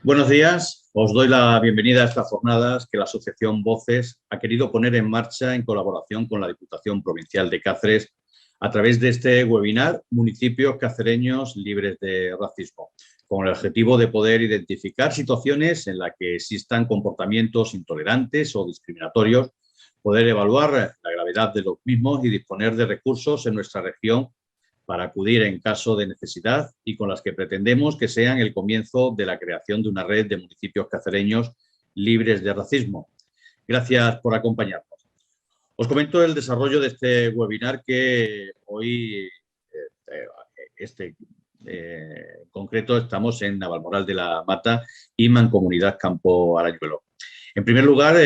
Buenos días, os doy la bienvenida a estas jornadas que la Asociación Voces ha querido poner en marcha en colaboración con la Diputación Provincial de Cáceres a través de este webinar Municipios Cacereños Libres de Racismo, con el objetivo de poder identificar situaciones en las que existan comportamientos intolerantes o discriminatorios, poder evaluar la gravedad de los mismos y disponer de recursos en nuestra región para acudir en caso de necesidad y con las que pretendemos que sean el comienzo de la creación de una red de municipios cacereños libres de racismo. Gracias por acompañarnos. Os comento el desarrollo de este webinar que hoy, en concreto, estamos en Navalmoral de la Mata y Mancomunidad Campo Arañuelo. En primer lugar,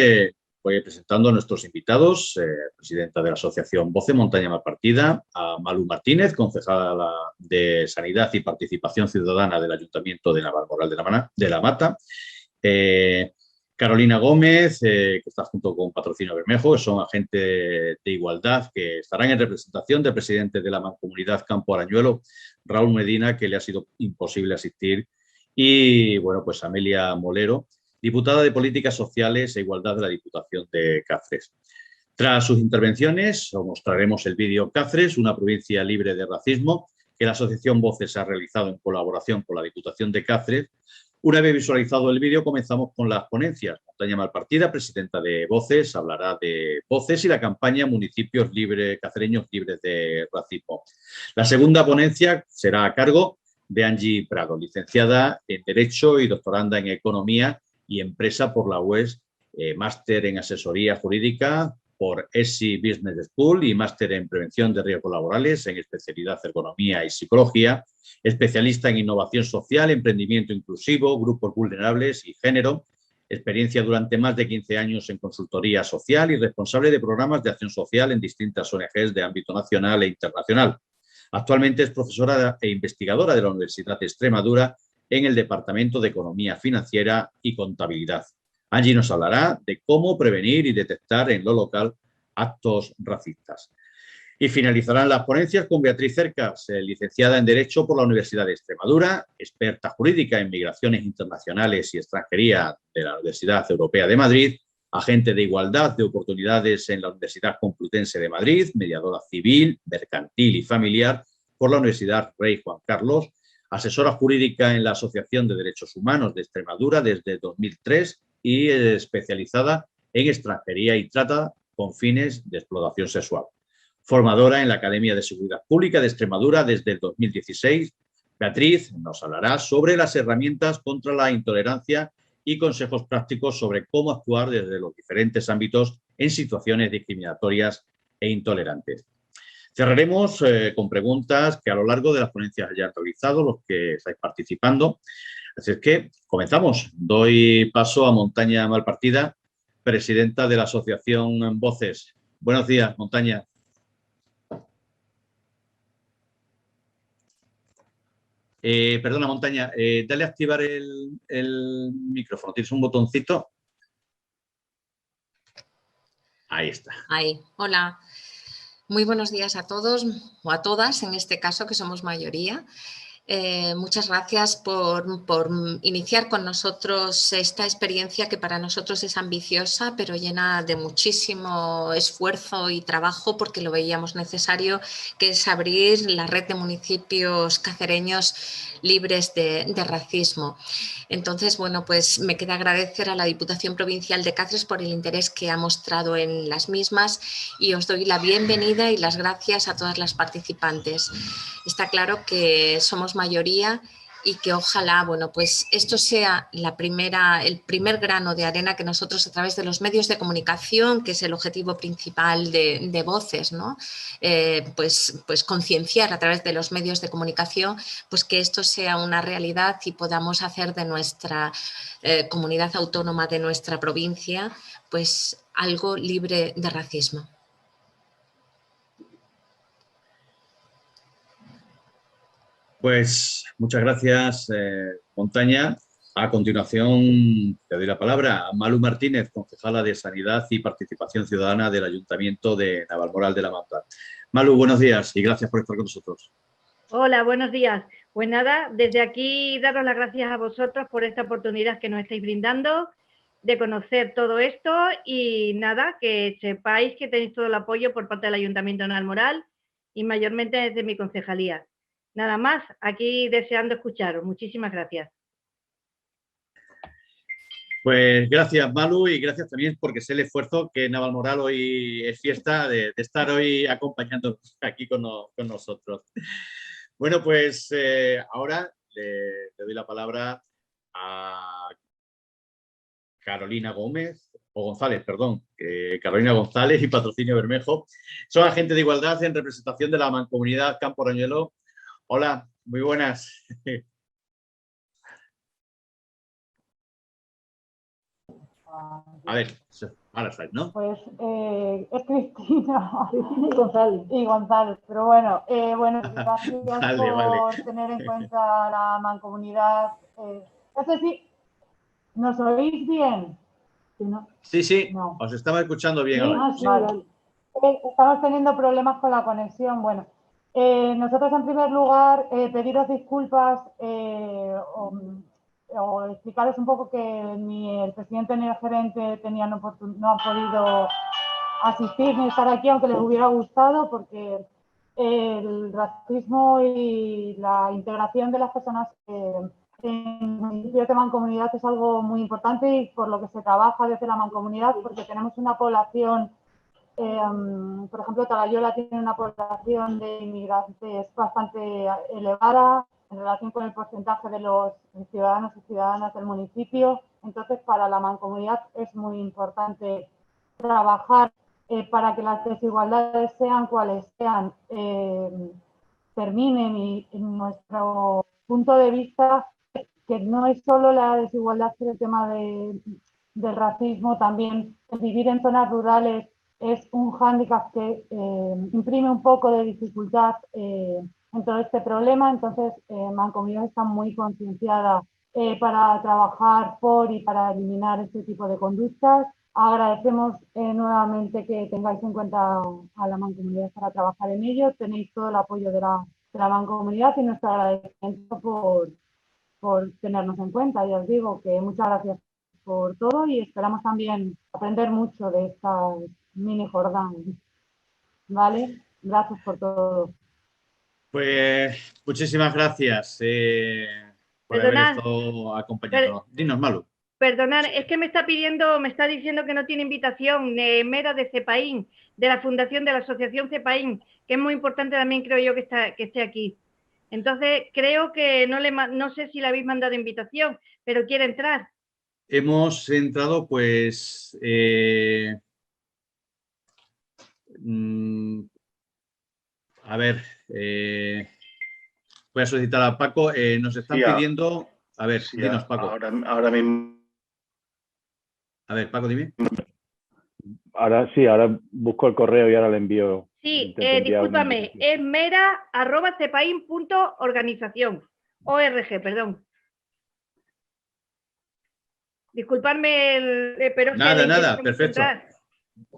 voy presentando a nuestros invitados, presidenta de la Asociación Voces Montaña Malpartida, a Malu Martínez, concejala de Sanidad y Participación Ciudadana del Ayuntamiento de Navalmoral de la Mata, Carolina Gómez, que está junto con Patrocinio Bermejo, que son agentes de igualdad, que estarán en representación del presidente de la Mancomunidad Campo Arañuelo, Raúl Medina, que le ha sido imposible asistir, y bueno, pues Amelia Molero, diputada de Políticas Sociales e Igualdad de la Diputación de Cáceres. Tras sus intervenciones, os mostraremos el vídeo Cáceres, una provincia libre de racismo, que la Asociación Voces ha realizado en colaboración con la Diputación de Cáceres. Una vez visualizado el vídeo, comenzamos con las ponencias. Montaña Malpartida, presidenta de Voces, hablará de Voces y la campaña Municipios Cacereños Libres de Racismo. La segunda ponencia será a cargo de Angie Prado, licenciada en Derecho y doctoranda en Economía y Empresa por la UES, máster en Asesoría Jurídica por ESI Business School y máster en Prevención de Riesgos Laborales en especialidad Ergonomía y Psicología, especialista en Innovación Social, Emprendimiento Inclusivo, Grupos Vulnerables y Género, experiencia durante más de 15 años en consultoría social y responsable de programas de acción social en distintas ONGs de ámbito nacional e internacional. Actualmente es profesora e investigadora de la Universidad de Extremadura en el Departamento de Economía Financiera y Contabilidad. Angie nos hablará de cómo prevenir y detectar en lo local actos racistas. Y finalizarán las ponencias con Beatriz Cercas, licenciada en Derecho por la Universidad de Extremadura, experta jurídica en migraciones internacionales y extranjería de la Universidad Europea de Madrid, agente de igualdad de oportunidades en la Universidad Complutense de Madrid, mediadora civil, mercantil y familiar por la Universidad Rey Juan Carlos, asesora jurídica en la Asociación de Derechos Humanos de Extremadura desde 2003 y especializada en extranjería y trata con fines de explotación sexual. Formadora en la Academia de Seguridad Pública de Extremadura desde el 2016, Beatriz nos hablará sobre las herramientas contra la intolerancia y consejos prácticos sobre cómo actuar desde los diferentes ámbitos en situaciones discriminatorias e intolerantes. Cerraremos con preguntas que a lo largo de las ponencias hayan realizado los que estáis participando. Así es que comenzamos. Doy paso a Montaña Malpartida, presidenta de la Asociación Voces. Buenos días, Montaña. Perdona, Montaña, dale a activar el micrófono. ¿Tienes un botoncito? Ahí está. Ahí, hola. Muy buenos días a todos o a todas, en este caso, que somos mayoría. Muchas gracias por iniciar con nosotros esta experiencia que para nosotros es ambiciosa, pero llena de muchísimo esfuerzo y trabajo porque lo veíamos necesario, que es abrir la red de municipios cacereños libres de racismo. Entonces, bueno, pues me queda agradecer a la Diputación Provincial de Cáceres por el interés que ha mostrado en las mismas y os doy la bienvenida y las gracias a todas las participantes. Está claro que somos mayoría y que ojalá, bueno, pues esto sea el primer grano de arena que nosotros a través de los medios de comunicación, que es el objetivo principal de Voces, ¿no? Pues concienciar a través de los medios de comunicación, pues que esto sea una realidad y podamos hacer de nuestra comunidad autónoma, de nuestra provincia, pues algo libre de racismo. Pues muchas gracias, Montaña. A continuación, te doy la palabra a Malu Martínez, concejala de Sanidad y Participación Ciudadana del Ayuntamiento de Navalmoral de la Mata. Malu, buenos días y gracias por estar con nosotros. Hola, buenos días. Pues nada, desde aquí daros las gracias a vosotros por esta oportunidad que nos estáis brindando de conocer todo esto y nada, que sepáis que tenéis todo el apoyo por parte del Ayuntamiento de Nalmoral y mayormente desde mi concejalía. Nada más, aquí deseando escucharos. Muchísimas gracias. Pues gracias, Malu, y gracias también porque sé el esfuerzo que Navalmoral hoy es fiesta de estar hoy acompañándonos aquí con nosotros. Bueno, pues ahora le doy la palabra a Carolina Gómez, o González, perdón, Carolina González y Patrocinio Bermejo. Son agentes de igualdad en representación de la Mancomunidad Campo Arañuelo. Hola, muy buenas. A ver, ahora estáis, ¿no? Pues es Cristina y González. Pero bueno, gracias por tener en cuenta la mancomunidad. No sé si nos oís bien. Sí, no. Os estaba escuchando bien. ¿Sí? Ahora. Sí, vale. Estamos teniendo problemas con la conexión. Bueno, nosotros en primer lugar pediros disculpas o explicaros un poco que ni el presidente ni el gerente no han podido asistir ni estar aquí, aunque les hubiera gustado, porque el racismo y la integración de las personas en municipios de mancomunidad es algo muy importante y por lo que se trabaja desde la mancomunidad, porque tenemos una población, por ejemplo, Talayola tiene una población de inmigrantes bastante elevada en relación con el porcentaje de los ciudadanos y ciudadanas del municipio. Entonces, para la mancomunidad es muy importante trabajar para que las desigualdades sean cuales sean, terminen, y en nuestro punto de vista que no es solo la desigualdad por el tema del racismo, también vivir en zonas rurales es un hándicap que imprime un poco de dificultad en todo este problema. Entonces, Mancomunidad está muy concienciada para trabajar por y para eliminar este tipo de conductas. Agradecemos nuevamente que tengáis en cuenta a la Mancomunidad para trabajar en ello. Tenéis todo el apoyo de la Mancomunidad y nuestro agradecimiento por tenernos en cuenta. Ya os digo que muchas gracias por todo y esperamos también aprender mucho de estas mini jornadas. ¿Vale? Gracias por todo. Pues muchísimas gracias por haber estado acompañándonos. Dinos, Malu. Perdonad, es que me está diciendo que no tiene invitación Mera de CEPAIN, de la Fundación de la Asociación CEPAIN, que es muy importante también, creo yo, que esté aquí. Entonces, creo que no sé si le habéis mandado invitación, pero quiere entrar. Hemos entrado, pues, a ver, voy a solicitar a Paco. Nos están pidiendo... A ver, dinos, Paco. Ahora mismo... A ver, Paco, dime. Ahora busco el correo y ahora le envío. Sí, discúlpame, es mera@cepain.organización. ORG, perdón. Disculpadme, pero... Nada, perfecto.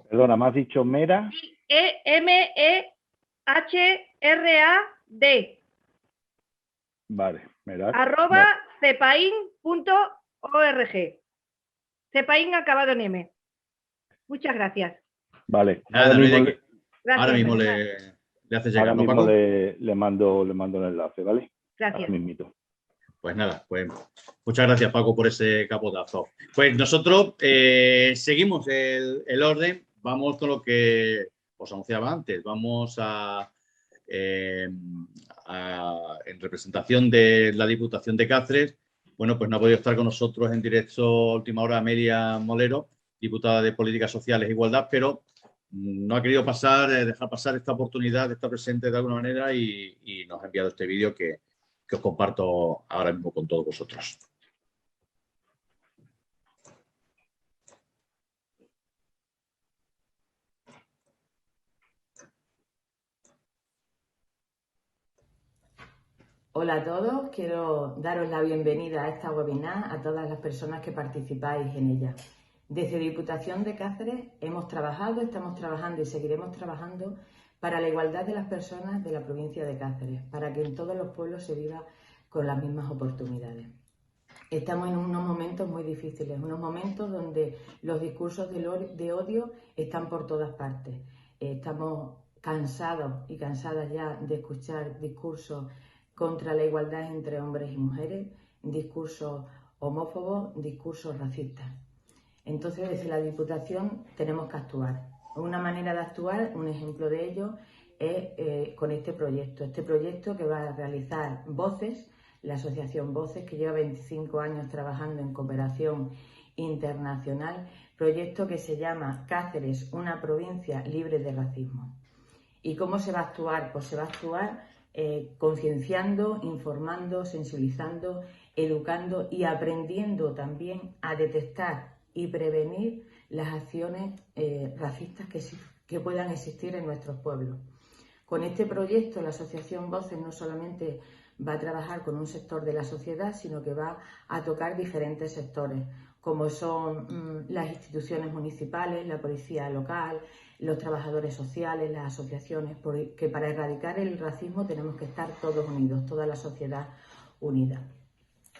Perdona, ¿me has dicho Mera? Sí, MEHRAD. Vale, Mera. @cepain.org. Cepain acabado en M. Muchas gracias. Vale. Ahora mismo le haces llegar, ¿no, Paco? Le mando el enlace, ¿vale? Gracias. Pues nada, pues muchas gracias, Paco, por ese capotazo. Pues nosotros seguimos el orden, vamos con lo que os anunciaba antes, vamos en representación de la Diputación de Cáceres. Bueno, pues no ha podido estar con nosotros en directo a última hora Amelia Molero, diputada de Políticas Sociales e Igualdad, pero no ha querido dejar pasar esta oportunidad de estar presente de alguna manera y nos ha enviado este vídeo que os comparto ahora mismo con todos vosotros. Hola a todos, quiero daros la bienvenida a esta webinar a todas las personas que participáis en ella. Desde Diputación de Cáceres hemos trabajado, estamos trabajando y seguiremos trabajando para la igualdad de las personas de la provincia de Cáceres, para que en todos los pueblos se viva con las mismas oportunidades. Estamos en unos momentos muy difíciles, unos momentos donde los discursos de odio están por todas partes. Estamos cansados y cansadas ya de escuchar discursos contra la igualdad entre hombres y mujeres, discursos homófobos, discursos racistas. Entonces, desde la Diputación tenemos que actuar. Una manera de actuar, un ejemplo de ello, es con este proyecto que va a realizar Voces, la asociación Voces, que lleva 25 años trabajando en cooperación internacional, proyecto que se llama Cáceres, una provincia libre de racismo. ¿Y cómo se va a actuar? Pues se va a actuar concienciando, informando, sensibilizando, educando y aprendiendo también a detectar y prevenir las acciones racistas que puedan existir en nuestros pueblos. Con este proyecto, la asociación Voces no solamente va a trabajar con un sector de la sociedad, sino que va a tocar diferentes sectores, como son las instituciones municipales, la policía local, los trabajadores sociales, las asociaciones, porque para erradicar el racismo tenemos que estar todos unidos, toda la sociedad unida.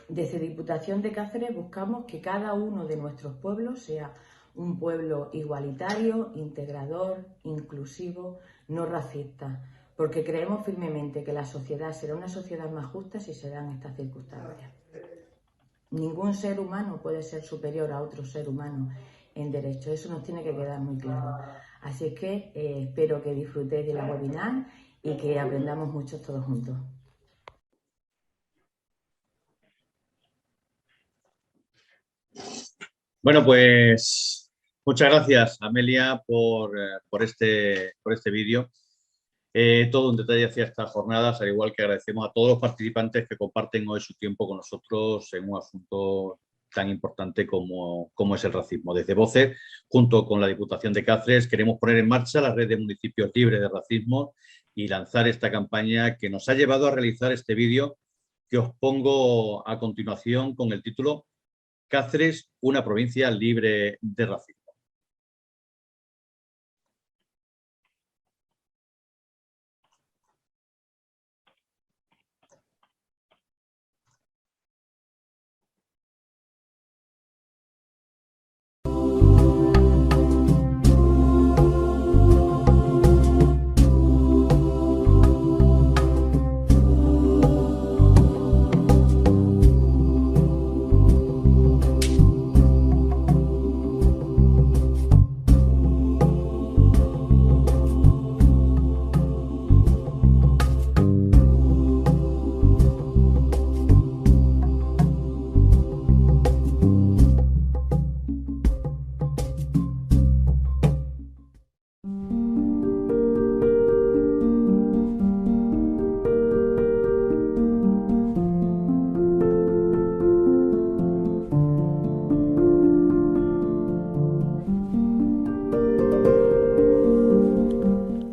Desde Diputación de Cáceres buscamos que cada uno de nuestros pueblos sea un pueblo igualitario, integrador, inclusivo, no racista, porque creemos firmemente que la sociedad será una sociedad más justa si se dan estas circunstancias. Ningún ser humano puede ser superior a otro ser humano en derecho, eso nos tiene que quedar muy claro. Así es que espero que disfrutéis de la webinar y que aprendamos mucho todos juntos. Bueno, pues muchas gracias, Amelia, por este vídeo. Todo un detalle hacia estas jornadas, al igual que agradecemos a todos los participantes que comparten hoy su tiempo con nosotros en un asunto tan importante como es el racismo. Desde Voces, junto con la Diputación de Cáceres, queremos poner en marcha la red de municipios libres de racismo y lanzar esta campaña que nos ha llevado a realizar este vídeo que os pongo a continuación con el título Cáceres, una provincia libre de racismo.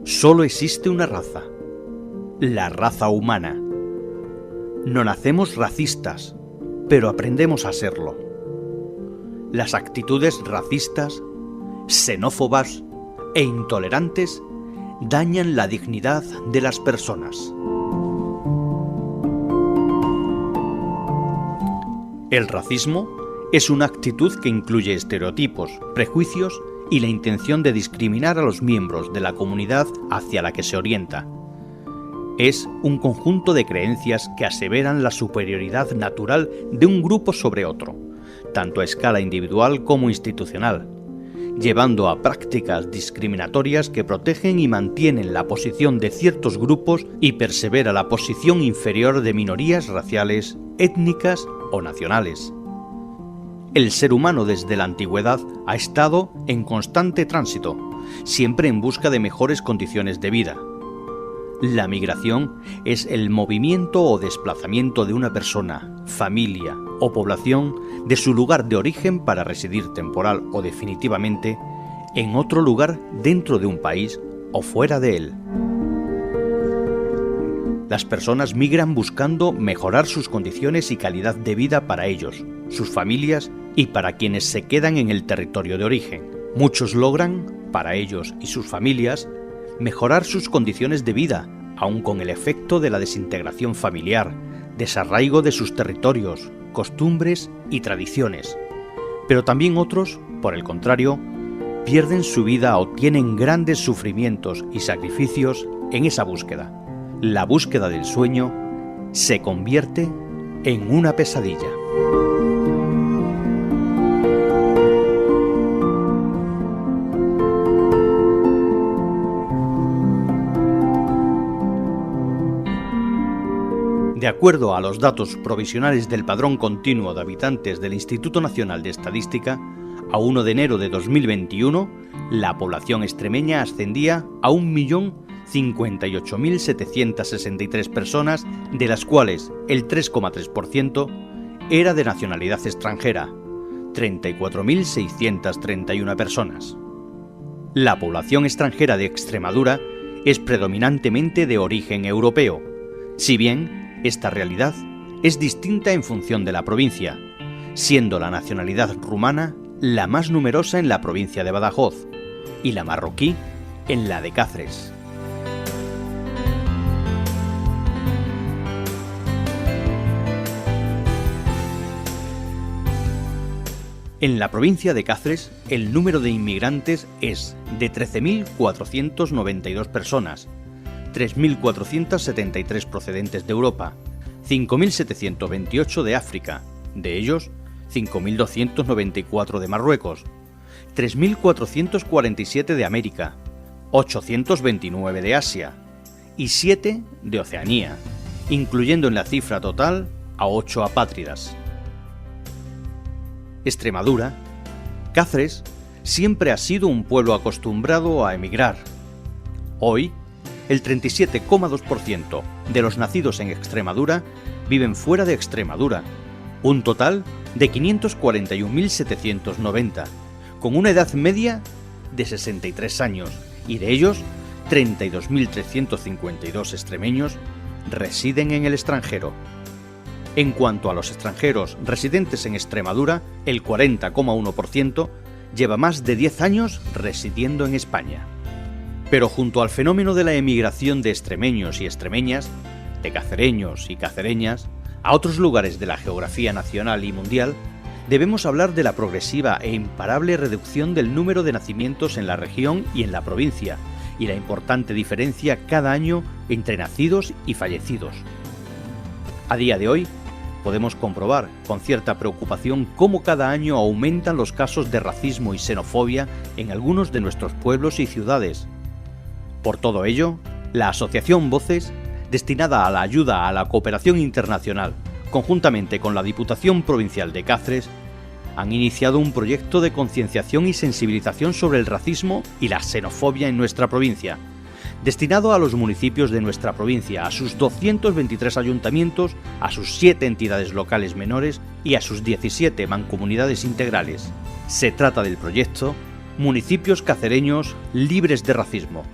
Solo existe una raza, la raza humana. No nacemos racistas, pero aprendemos a serlo. Las actitudes racistas, xenófobas e intolerantes dañan la dignidad de las personas. El racismo es una actitud que incluye estereotipos, prejuicios y la intención de discriminar a los miembros de la comunidad hacia la que se orienta. Es un conjunto de creencias que aseveran la superioridad natural de un grupo sobre otro, tanto a escala individual como institucional, llevando a prácticas discriminatorias que protegen y mantienen la posición de ciertos grupos y persevera la posición inferior de minorías raciales, étnicas o nacionales. El ser humano desde la antigüedad ha estado en constante tránsito, siempre en busca de mejores condiciones de vida. La migración es el movimiento o desplazamiento de una persona, familia o población de su lugar de origen para residir temporal o definitivamente en otro lugar dentro de un país o fuera de él. Las personas migran buscando mejorar sus condiciones y calidad de vida para ellos, sus familias y para quienes se quedan en el territorio de origen. Muchos logran, para ellos y sus familias, mejorar sus condiciones de vida, aun con el efecto de la desintegración familiar, desarraigo de sus territorios, costumbres y tradiciones. Pero también otros, por el contrario, pierden su vida o tienen grandes sufrimientos y sacrificios en esa búsqueda. La búsqueda del sueño se convierte en una pesadilla. De acuerdo a los datos provisionales del Padrón Continuo de Habitantes del Instituto Nacional de Estadística, a 1 de enero de 2021, la población extremeña ascendía a 1.058.763 personas, de las cuales el 3,3% era de nacionalidad extranjera, 34.631 personas. La población extranjera de Extremadura es predominantemente de origen europeo, si bien esta realidad es distinta en función de la provincia, siendo la nacionalidad rumana la más numerosa en la provincia de Badajoz y la marroquí en la de Cáceres. En la provincia de Cáceres, el número de inmigrantes es de 13.492 personas, 3.473 procedentes de Europa, 5.728 de África, de ellos 5.294 de Marruecos, 3.447 de América, 829 de Asia y 7 de Oceanía, incluyendo en la cifra total a 8 apátridas. Extremadura, Cáceres, siempre ha sido un pueblo acostumbrado a emigrar. Hoy, el 37,2% de los nacidos en Extremadura viven fuera de Extremadura, un total de 541.790, con una edad media de 63 años, y de ellos 32.352 extremeños residen en el extranjero. En cuanto a los extranjeros residentes en Extremadura, el 40,1% lleva más de 10 años residiendo en España. Pero junto al fenómeno de la emigración de extremeños y extremeñas, de cacereños y cacereñas, a otros lugares de la geografía nacional y mundial, debemos hablar de la progresiva e imparable reducción del número de nacimientos en la región y en la provincia, y la importante diferencia cada año entre nacidos y fallecidos. A día de hoy, podemos comprobar con cierta preocupación cómo cada año aumentan los casos de racismo y xenofobia en algunos de nuestros pueblos y ciudades. Por todo ello, la Asociación Voces, destinada a la ayuda a la cooperación internacional, conjuntamente con la Diputación Provincial de Cáceres, han iniciado un proyecto de concienciación y sensibilización sobre el racismo y la xenofobia en nuestra provincia, destinado a los municipios de nuestra provincia, a sus 223 ayuntamientos, a sus 7 entidades locales menores y a sus 17 mancomunidades integrales. Se trata del proyecto Municipios Cacereños Libres de Racismo,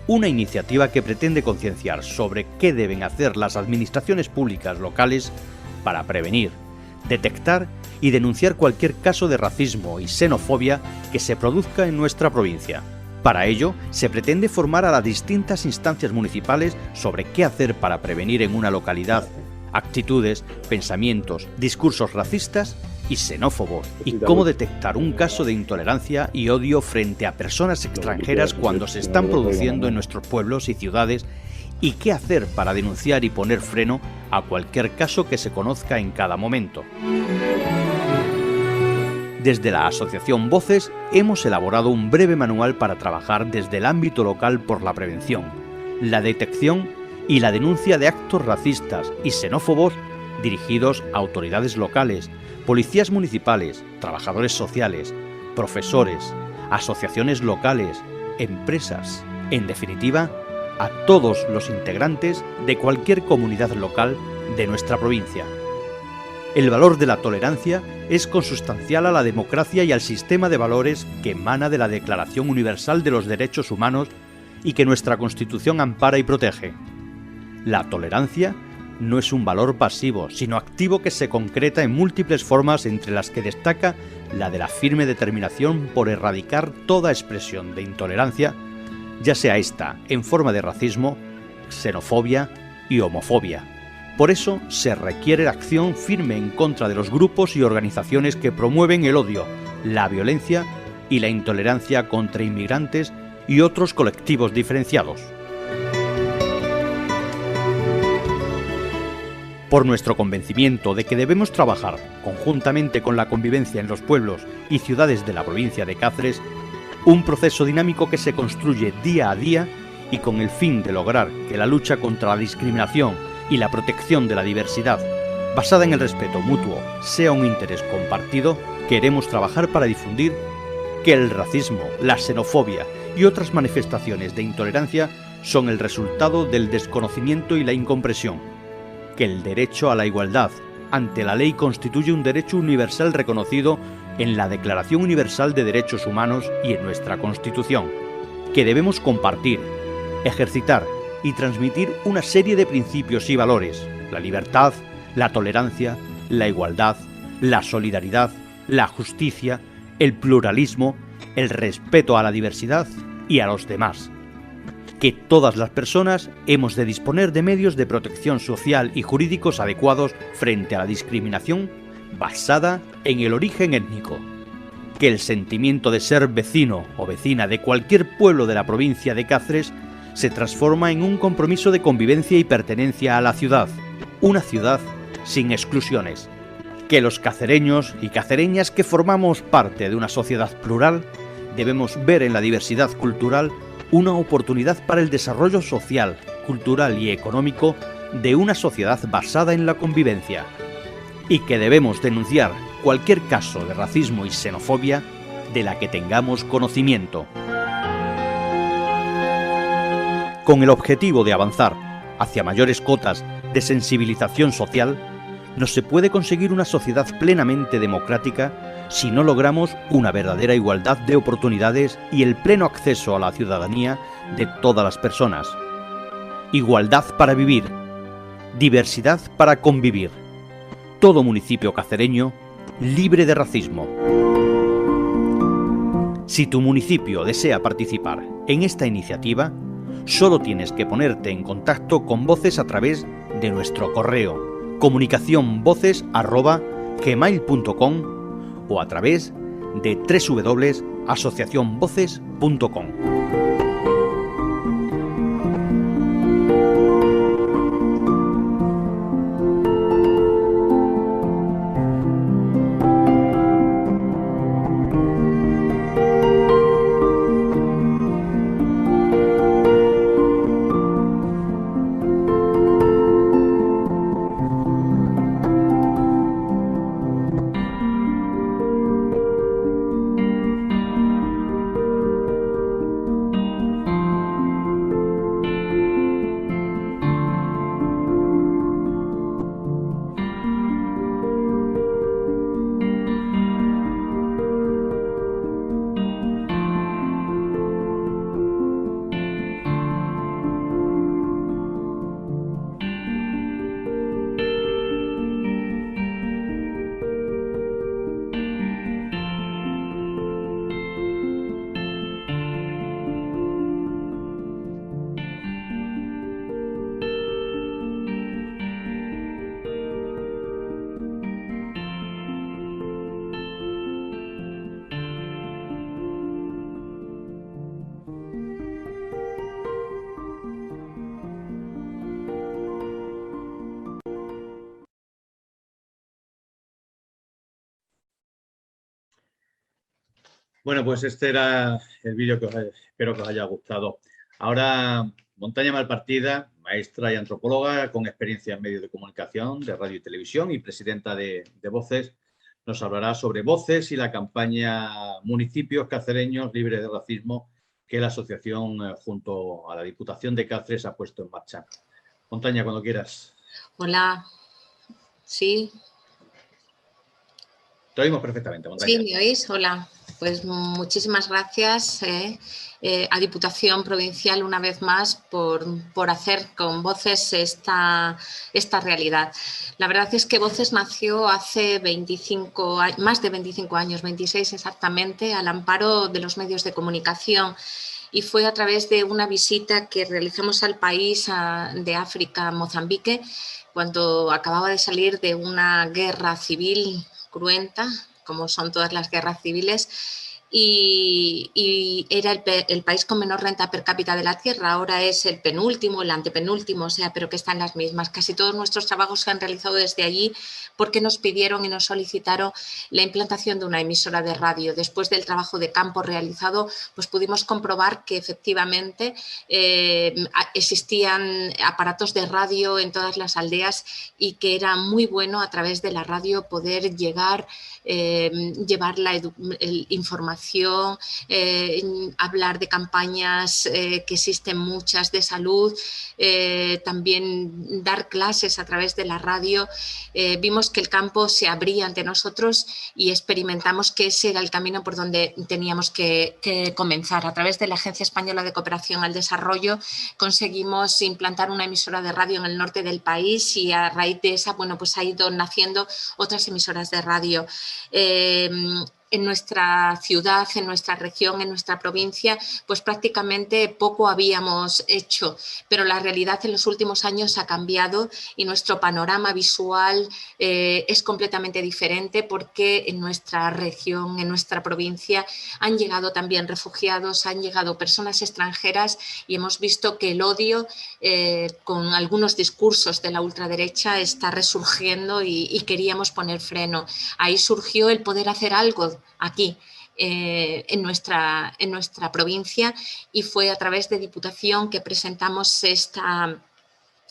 una iniciativa que pretende concienciar sobre qué deben hacer las administraciones públicas locales para prevenir, detectar y denunciar cualquier caso de racismo y xenofobia que se produzca en nuestra provincia. Para ello, se pretende formar a las distintas instancias municipales sobre qué hacer para prevenir en una localidad actitudes, pensamientos, discursos racistas y xenófobos, y cómo detectar un caso de intolerancia y odio frente a personas extranjeras cuando se están produciendo en nuestros pueblos y ciudades, y qué hacer para denunciar y poner freno a cualquier caso que se conozca en cada momento. Desde la Asociación Voces hemos elaborado un breve manual para trabajar desde el ámbito local por la prevención, la detección y la denuncia de actos racistas y xenófobos dirigidos a autoridades locales, policías municipales, trabajadores sociales, profesores, asociaciones locales, empresas, en definitiva, a todos los integrantes de cualquier comunidad local de nuestra provincia. El valor de la tolerancia es consustancial a la democracia y al sistema de valores que emana de la Declaración Universal de los Derechos Humanos y que nuestra Constitución ampara y protege. La tolerancia no es un valor pasivo, sino activo que se concreta en múltiples formas, entre las que destaca la de la firme determinación por erradicar toda expresión de intolerancia, ya sea esta en forma de racismo, xenofobia y homofobia. Por eso se requiere la acción firme en contra de los grupos y organizaciones que promueven el odio, la violencia y la intolerancia contra inmigrantes y otros colectivos diferenciados. Por nuestro convencimiento de que debemos trabajar conjuntamente con la convivencia en los pueblos y ciudades de la provincia de Cáceres, un proceso dinámico que se construye día a día y con el fin de lograr que la lucha contra la discriminación y la protección de la diversidad, basada en el respeto mutuo, sea un interés compartido, queremos trabajar para difundir que el racismo, la xenofobia y otras manifestaciones de intolerancia son el resultado del desconocimiento y la incomprensión, que el derecho a la igualdad ante la ley constituye un derecho universal reconocido en la Declaración Universal de Derechos Humanos y en nuestra Constitución, que debemos compartir, ejercitar y transmitir una serie de principios y valores: la libertad, la tolerancia, la igualdad, la solidaridad, la justicia, el pluralismo, el respeto a la diversidad y a los demás. Que todas las personas hemos de disponer de medios de protección social y jurídicos adecuados frente a la discriminación basada en el origen étnico. Que el sentimiento de ser vecino o vecina de cualquier pueblo de la provincia de Cáceres se transforma en un compromiso de convivencia y pertenencia a la ciudad, una ciudad sin exclusiones. Que los cacereños y cacereñas que formamos parte de una sociedad plural debemos ver en la diversidad cultural una oportunidad para el desarrollo social, cultural y económico de una sociedad basada en la convivencia. Y que debemos denunciar cualquier caso de racismo y xenofobia de la que tengamos conocimiento. Con el objetivo de avanzar hacia mayores cotas de sensibilización social, no se puede conseguir una sociedad plenamente democrática si no logramos una verdadera igualdad de oportunidades y el pleno acceso a la ciudadanía de todas las personas. Igualdad para vivir, diversidad para convivir. Todo municipio cacereño libre de racismo. Si tu municipio desea participar en esta iniciativa, solo tienes que ponerte en contacto con Voces a través de nuestro correo comunicacionvoces@gmail.com o a través de www.asociacionvoces.com. Bueno, pues este era el vídeo que espero que os haya gustado. Ahora, Montaña Malpartida, maestra y antropóloga con experiencia en medios de comunicación, de radio y televisión y presidenta de Voces, nos hablará sobre Voces y la campaña Municipios Cacereños Libres de Racismo que la asociación junto a la Diputación de Cáceres ha puesto en marcha. Montaña, cuando quieras. Hola. Sí. Te oímos perfectamente, Montaña. Sí, ¿me oís? Hola. Pues muchísimas gracias a Diputación Provincial una vez más por hacer con Voces esta realidad. La verdad es que Voces nació hace más de 25 años, 26 exactamente, al amparo de los medios de comunicación y fue a través de una visita que realizamos al país de África, Mozambique, cuando acababa de salir de una guerra civil cruenta, como son todas las guerras civiles, y era el país con menor renta per cápita de la Tierra. Ahora es el penúltimo, el antepenúltimo, o sea, pero que están las mismas. Casi todos nuestros trabajos se han realizado desde allí porque nos pidieron y nos solicitaron la implantación de una emisora de radio. Después del trabajo de campo realizado, pues pudimos comprobar que efectivamente existían aparatos de radio en todas las aldeas y que era muy bueno a través de la radio poder llegar, llevar la información, hablar de campañas que existen muchas de salud, también dar clases a través de la radio. Vimos que el campo se abría ante nosotros y experimentamos que ese era el camino por donde teníamos que comenzar. A través de la Agencia Española de Cooperación al Desarrollo conseguimos implantar una emisora de radio en el norte del país y a raíz de esa, bueno, pues ha ido naciendo otras emisoras de radio. En nuestra ciudad, en nuestra región, en nuestra provincia, pues prácticamente poco habíamos hecho, pero la realidad en los últimos años ha cambiado y nuestro panorama visual es completamente diferente, porque en nuestra región, en nuestra provincia, han llegado también refugiados, han llegado personas extranjeras y hemos visto que el odio con algunos discursos de la ultraderecha está resurgiendo y queríamos poner freno. Ahí surgió el poder hacer algo aquí en nuestra provincia, y fue a través de Diputación que presentamos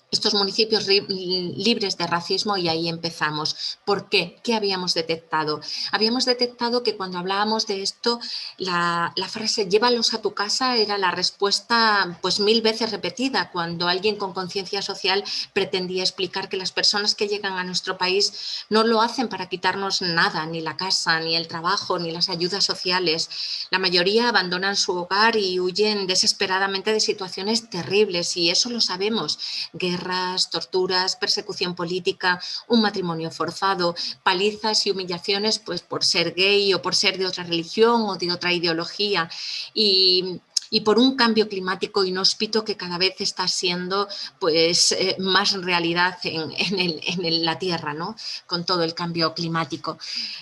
estos municipios libres de racismo, y ahí empezamos. ¿Por qué? ¿Qué habíamos detectado? Habíamos detectado que cuando hablábamos de esto, la frase llévalos a tu casa era la respuesta pues 1000 veces repetida cuando alguien con conciencia social pretendía explicar que las personas que llegan a nuestro país no lo hacen para quitarnos nada, ni la casa, ni el trabajo, ni las ayudas sociales. La mayoría abandonan su hogar y huyen desesperadamente de situaciones terribles, y eso lo sabemos. Guerras, torturas, persecución política, un matrimonio forzado, palizas y humillaciones pues por ser gay o por ser de otra religión o de otra ideología, y por un cambio climático inhóspito que cada vez está siendo pues más realidad en la Tierra, ¿no? Con todo el cambio climático.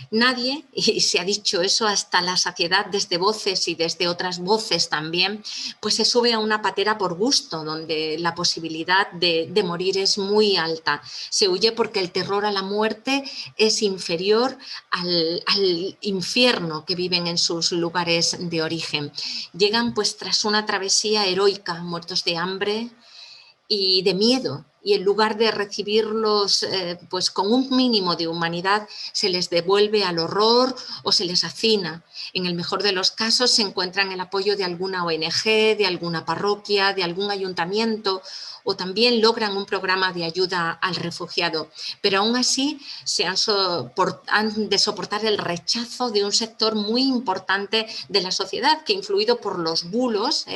Nadie, y se ha dicho eso hasta la saciedad desde voces y desde otras voces también, pues se sube a una patera por gusto, donde la posibilidad de morir es muy alta. Se huye porque el terror a la muerte es inferior al infierno que viven en sus lugares de origen. Llegan pues tras una travesía heroica, muertos de hambre y de miedo, y en lugar de recibirlos pues con un mínimo de humanidad, se les devuelve al horror o se les hacina. En el mejor de los casos se encuentran el apoyo de alguna ONG, de alguna parroquia, de algún ayuntamiento, o también logran un programa de ayuda al refugiado, pero aún así han de soportar el rechazo de un sector muy importante de la sociedad que, influido por los bulos,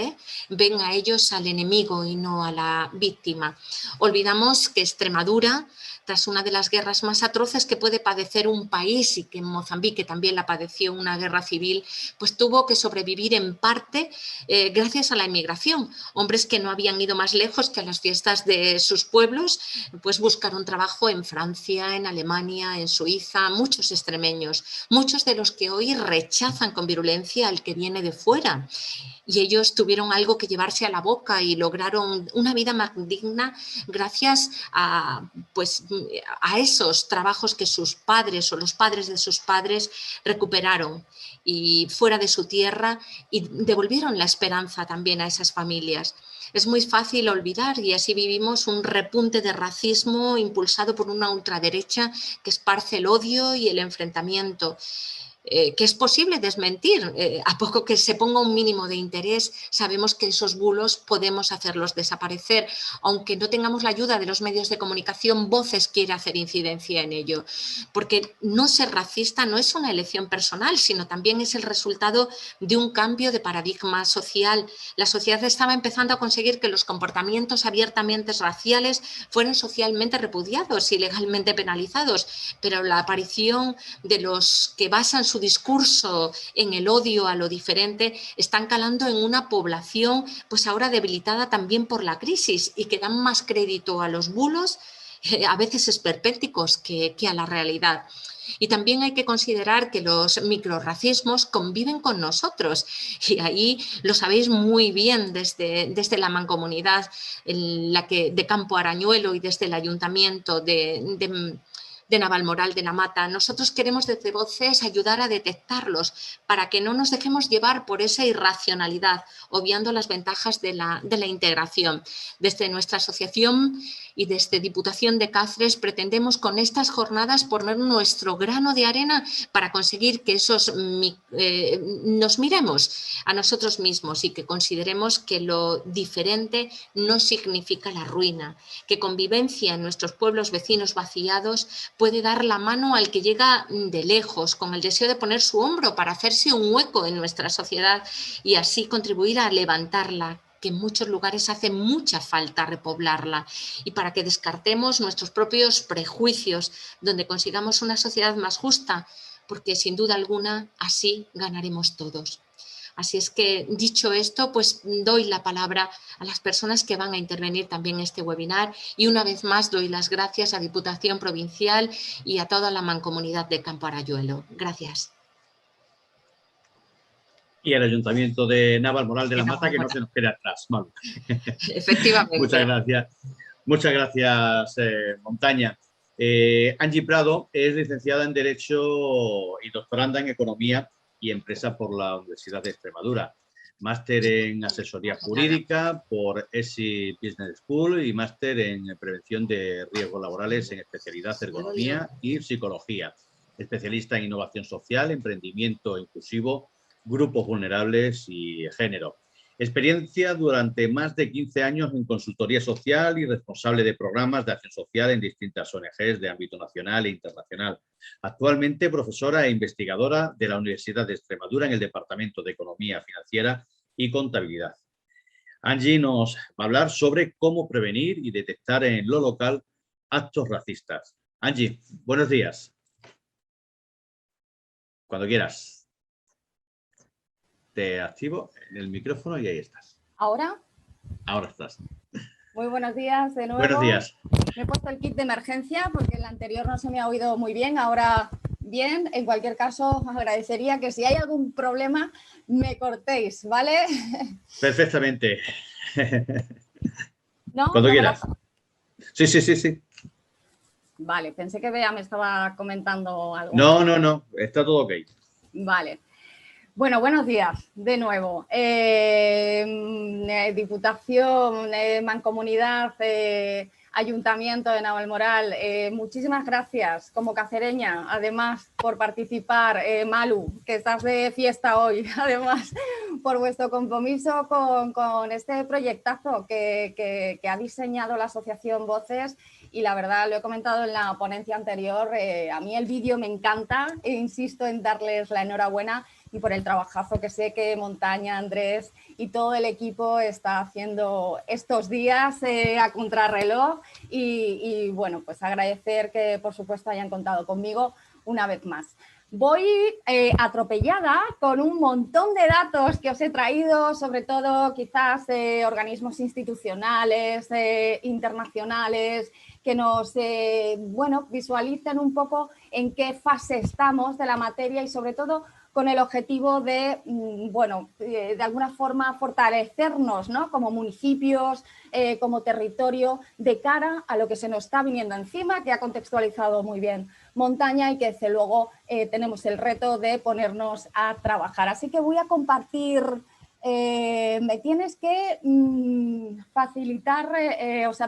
ven a ellos al enemigo y no a la víctima. Olvidamos que Extremadura, tras una de las guerras más atroces que puede padecer un país, y que en Mozambique también la padeció una guerra civil, pues tuvo que sobrevivir en parte gracias a la inmigración. Hombres que no habían ido más lejos que a las fiestas de sus pueblos, pues buscaron trabajo en Francia, en Alemania, en Suiza, muchos extremeños, muchos de los que hoy rechazan con virulencia al que viene de fuera. Y ellos tuvieron algo que llevarse a la boca y lograron una vida más digna gracias a esos trabajos que sus padres o los padres de sus padres recuperaron y fuera de su tierra, y devolvieron la esperanza también a esas familias. Es muy fácil olvidar, y así vivimos un repunte de racismo impulsado por una ultraderecha que esparce el odio y el enfrentamiento. Que es posible desmentir. A poco que se ponga un mínimo de interés, sabemos que esos bulos podemos hacerlos desaparecer. Aunque no tengamos la ayuda de los medios de comunicación, Voces quiere hacer incidencia en ello. Porque no ser racista no es una elección personal, sino también es el resultado de un cambio de paradigma social. La sociedad estaba empezando a conseguir que los comportamientos abiertamente raciales fueran socialmente repudiados y legalmente penalizados, pero la aparición de los que basan su discurso en el odio a lo diferente están calando en una población pues ahora debilitada también por la crisis y que dan más crédito a los bulos, a veces esperpénticos, que a la realidad. Y también hay que considerar que los microrracismos conviven con nosotros y ahí lo sabéis muy bien desde la mancomunidad de Campo Arañuelo y desde el Ayuntamiento de Navalmoral de la Mata. Nosotros queremos desde Voces ayudar a detectarlos para que no nos dejemos llevar por esa irracionalidad, obviando las ventajas de la integración. Desde nuestra asociación y desde Diputación de Cáceres pretendemos con estas jornadas poner nuestro grano de arena para conseguir que nos miremos a nosotros mismos y que consideremos que lo diferente no significa la ruina, que convivencia en nuestros pueblos vecinos vaciados puede dar la mano al que llega de lejos con el deseo de poner su hombro para hacerse un hueco en nuestra sociedad y así contribuir a levantarla, que en muchos lugares hace mucha falta repoblarla, y para que descartemos nuestros propios prejuicios, donde consigamos una sociedad más justa, porque sin duda alguna así ganaremos todos. Así es que, dicho esto, pues doy la palabra a las personas que van a intervenir también en este webinar y una vez más doy las gracias a Diputación Provincial y a toda la mancomunidad de Campo Arañuelo. Gracias. Y el Ayuntamiento de Navalmoral de la Mata, que no se nos quede atrás, Malu. Efectivamente. Muchas gracias. Muchas gracias, Montaña. Angie Prado es licenciada en Derecho y doctoranda en Economía y Empresa por la Universidad de Extremadura. Máster en Asesoría Jurídica por ESI Business School y máster en Prevención de Riesgos Laborales en especialidad Ergonomía y Psicología. Especialista en Innovación Social, Emprendimiento Inclusivo, Grupos Vulnerables y Género. Experiencia durante más de 15 años en consultoría social y responsable de programas de acción social en distintas ONGs de ámbito nacional e internacional. Actualmente profesora e investigadora de la Universidad de Extremadura en el Departamento de Economía Financiera y Contabilidad. Angie nos va a hablar sobre cómo prevenir y detectar en lo local actos racistas. Angie, buenos días. Cuando quieras. Te activo el micrófono y ahí estás. ¿Ahora? Ahora estás. Muy buenos días de nuevo. Buenos días. Me he puesto el kit de emergencia porque el anterior no se me ha oído muy bien, ahora bien. En cualquier caso, os agradecería que si hay algún problema me cortéis, ¿vale? Perfectamente. ¿No? Cuando quieras. Sí. Vale, pensé que Bea me estaba comentando algo. No, está todo ok. Vale. Bueno, buenos días de nuevo. Diputación, Mancomunidad, Ayuntamiento de Navalmoral, muchísimas gracias como cacereña, además, por participar. Malu, que estás de fiesta hoy, además, por vuestro compromiso con este proyectazo que ha diseñado la Asociación Voces. Y la verdad, lo he comentado en la ponencia anterior, a mí el vídeo me encanta e insisto en darles la enhorabuena y por el trabajazo que sé que Montaña, Andrés y todo el equipo está haciendo estos días a contrarreloj y bueno, pues agradecer que por supuesto hayan contado conmigo una vez más. Voy atropellada con un montón de datos que os he traído, sobre todo quizás organismos institucionales, internacionales, que nos visualicen un poco en qué fase estamos de la materia y sobre todo con el objetivo de, de alguna forma fortalecernos, ¿no? Como municipios, como territorio, de cara a lo que se nos está viniendo encima, que ha contextualizado muy bien Montaña y que desde luego tenemos el reto de ponernos a trabajar. Así que voy a compartir, me tienes que facilitar,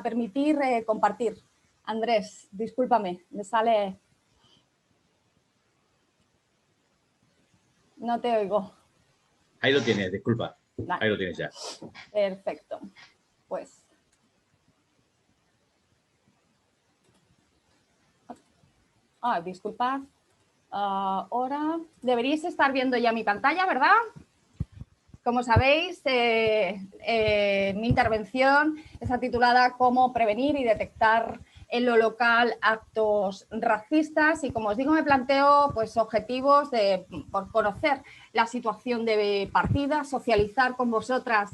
permitir compartir. Andrés, discúlpame, me sale... No te oigo. Ahí lo tienes, disculpa. Vale. Ahí lo tienes ya. Perfecto. Pues. Disculpad. Ahora deberíais estar viendo ya mi pantalla, ¿verdad? Como sabéis, mi intervención está titulada Cómo prevenir y detectar en lo local actos racistas y, como os digo, me planteo pues, objetivos por conocer la situación de partida, socializar con vosotras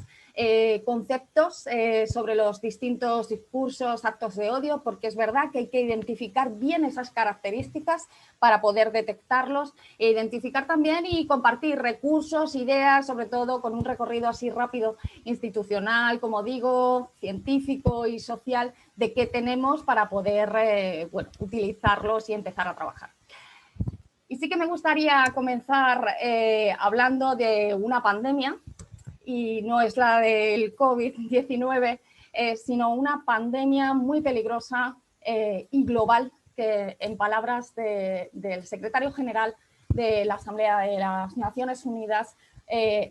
conceptos sobre los distintos discursos, actos de odio, porque es verdad que hay que identificar bien esas características para poder detectarlos e identificar también y compartir recursos, ideas, sobre todo con un recorrido así rápido institucional, como digo, científico y social, de qué tenemos para poder utilizarlos y empezar a trabajar. Y sí que me gustaría comenzar hablando de una pandemia, y no es la del COVID-19, sino una pandemia muy peligrosa y global, que en palabras del secretario general de la Asamblea de las Naciones Unidas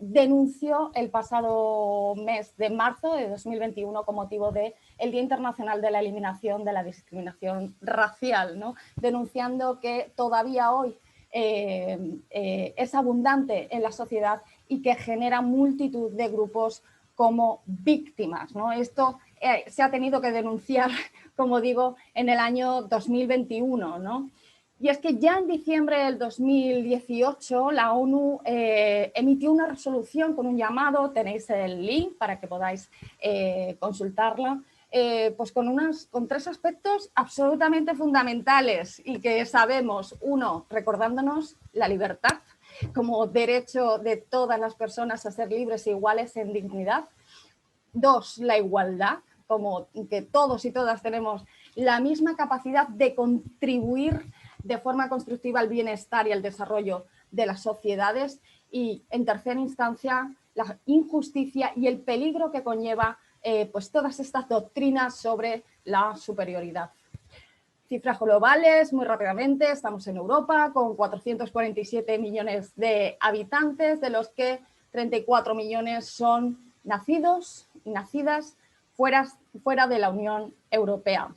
denunció el pasado mes de marzo de 2021 con motivo del Día Internacional de la Eliminación de la Discriminación Racial, ¿no? Denunciando que todavía hoy es abundante en la sociedad y que genera multitud de grupos como víctimas, ¿no? Esto se ha tenido que denunciar, como digo, en el año 2021, ¿no? Y es que ya en diciembre del 2018 la ONU emitió una resolución con un llamado, tenéis el link para que podáis consultarla, pues con tres aspectos absolutamente fundamentales y que sabemos. Uno, recordándonos la libertad como derecho de todas las personas a ser libres e iguales en dignidad. Dos, la igualdad, como que todos y todas tenemos la misma capacidad de contribuir de forma constructiva al bienestar y al desarrollo de las sociedades. Y en tercera instancia, la injusticia y el peligro que conlleva pues todas estas doctrinas sobre la superioridad. Cifras globales, muy rápidamente, estamos en Europa con 447 millones de habitantes, de los que 34 millones son nacidos y nacidas fuera de la Unión Europea.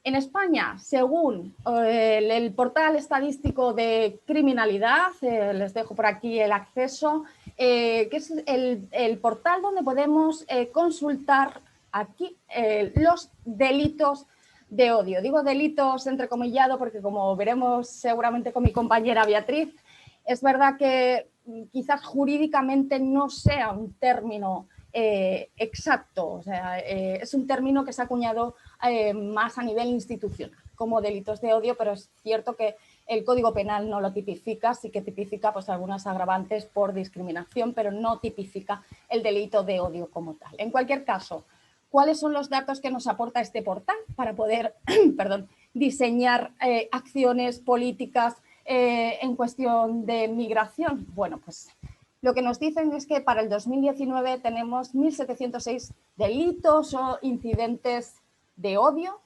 En España, según el portal estadístico de criminalidad, les dejo por aquí el acceso, que es el portal donde podemos consultar aquí los delitos de odio. Digo delitos entrecomillado porque, como veremos seguramente con mi compañera Beatriz, es verdad que quizás jurídicamente no sea un término exacto, o sea, es un término que se ha acuñado más a nivel institucional como delitos de odio, pero es cierto que el Código Penal no lo tipifica, sí que tipifica pues, algunas agravantes por discriminación, pero no tipifica el delito de odio como tal. En cualquier caso, ¿cuáles son los datos que nos aporta este portal para poder diseñar acciones políticas en cuestión de migración? Bueno, pues lo que nos dicen es que para el 2019 tenemos 1.706 delitos o incidentes de odio,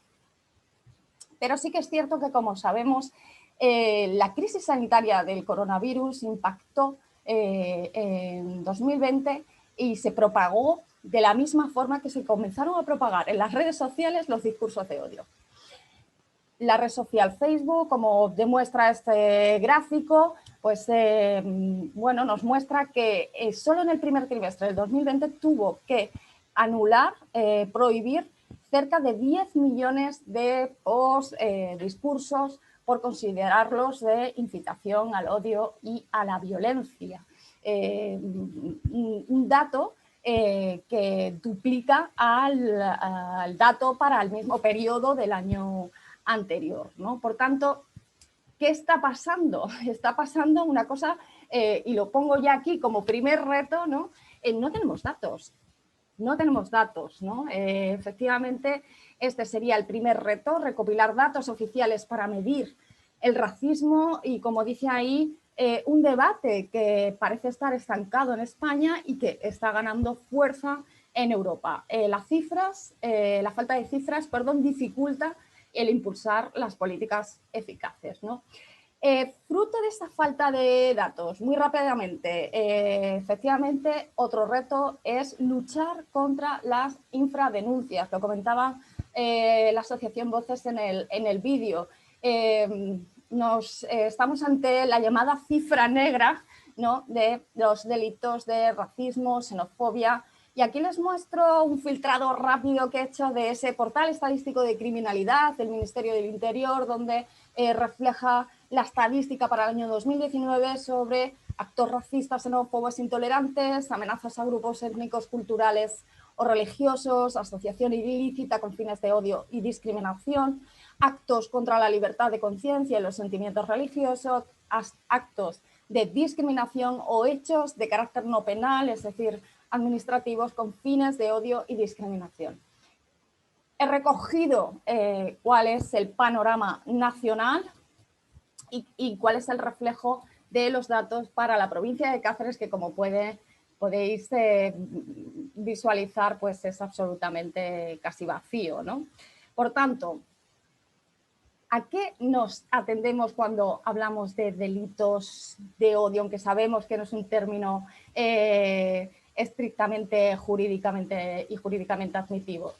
pero sí que es cierto que, como sabemos, la crisis sanitaria del coronavirus impactó en 2020 y se propagó de la misma forma que se comenzaron a propagar en las redes sociales los discursos de odio. La red social Facebook, como demuestra este gráfico, pues bueno, nos muestra que solo en el primer trimestre del 2020 tuvo que anular, prohibir cerca de 10 millones de discursos por considerarlos de incitación al odio y a la violencia. Un dato que duplica al dato para el mismo periodo del año anterior, ¿no? Por tanto, ¿qué está pasando? Está pasando una cosa, y lo pongo ya aquí como primer reto, ¿no? No tenemos datos. No tenemos datos, ¿no? Efectivamente, este sería el primer reto, recopilar datos oficiales para medir el racismo y, como dice ahí, un debate que parece estar estancado en España y que está ganando fuerza en Europa. La falta de cifras, dificulta el impulsar las políticas eficaces, ¿no? Fruto de esta falta de datos, muy rápidamente, efectivamente, otro reto es luchar contra las infradenuncias. Lo comentaba la Asociación Voces en el vídeo. Estamos ante la llamada cifra negra, ¿no?, de los delitos de racismo, xenofobia Y aquí les muestro un filtrado rápido que he hecho de ese portal estadístico de criminalidad del Ministerio del Interior, donde refleja la estadística para el año 2019 sobre actos racistas, xenófobos, intolerantes, amenazas a grupos étnicos, culturales o religiosos, asociación ilícita con fines de odio y discriminación, actos contra la libertad de conciencia y los sentimientos religiosos, actos de discriminación o hechos de carácter no penal, es decir, administrativos con fines de odio y discriminación. He recogido cuál es el panorama nacional y cuál es el reflejo de los datos para la provincia de Cáceres, que como podéis visualizar, pues es absolutamente casi vacío, ¿no? Por tanto, ¿a qué nos atendemos cuando hablamos de delitos de odio, aunque sabemos que no es un término estrictamente jurídicamente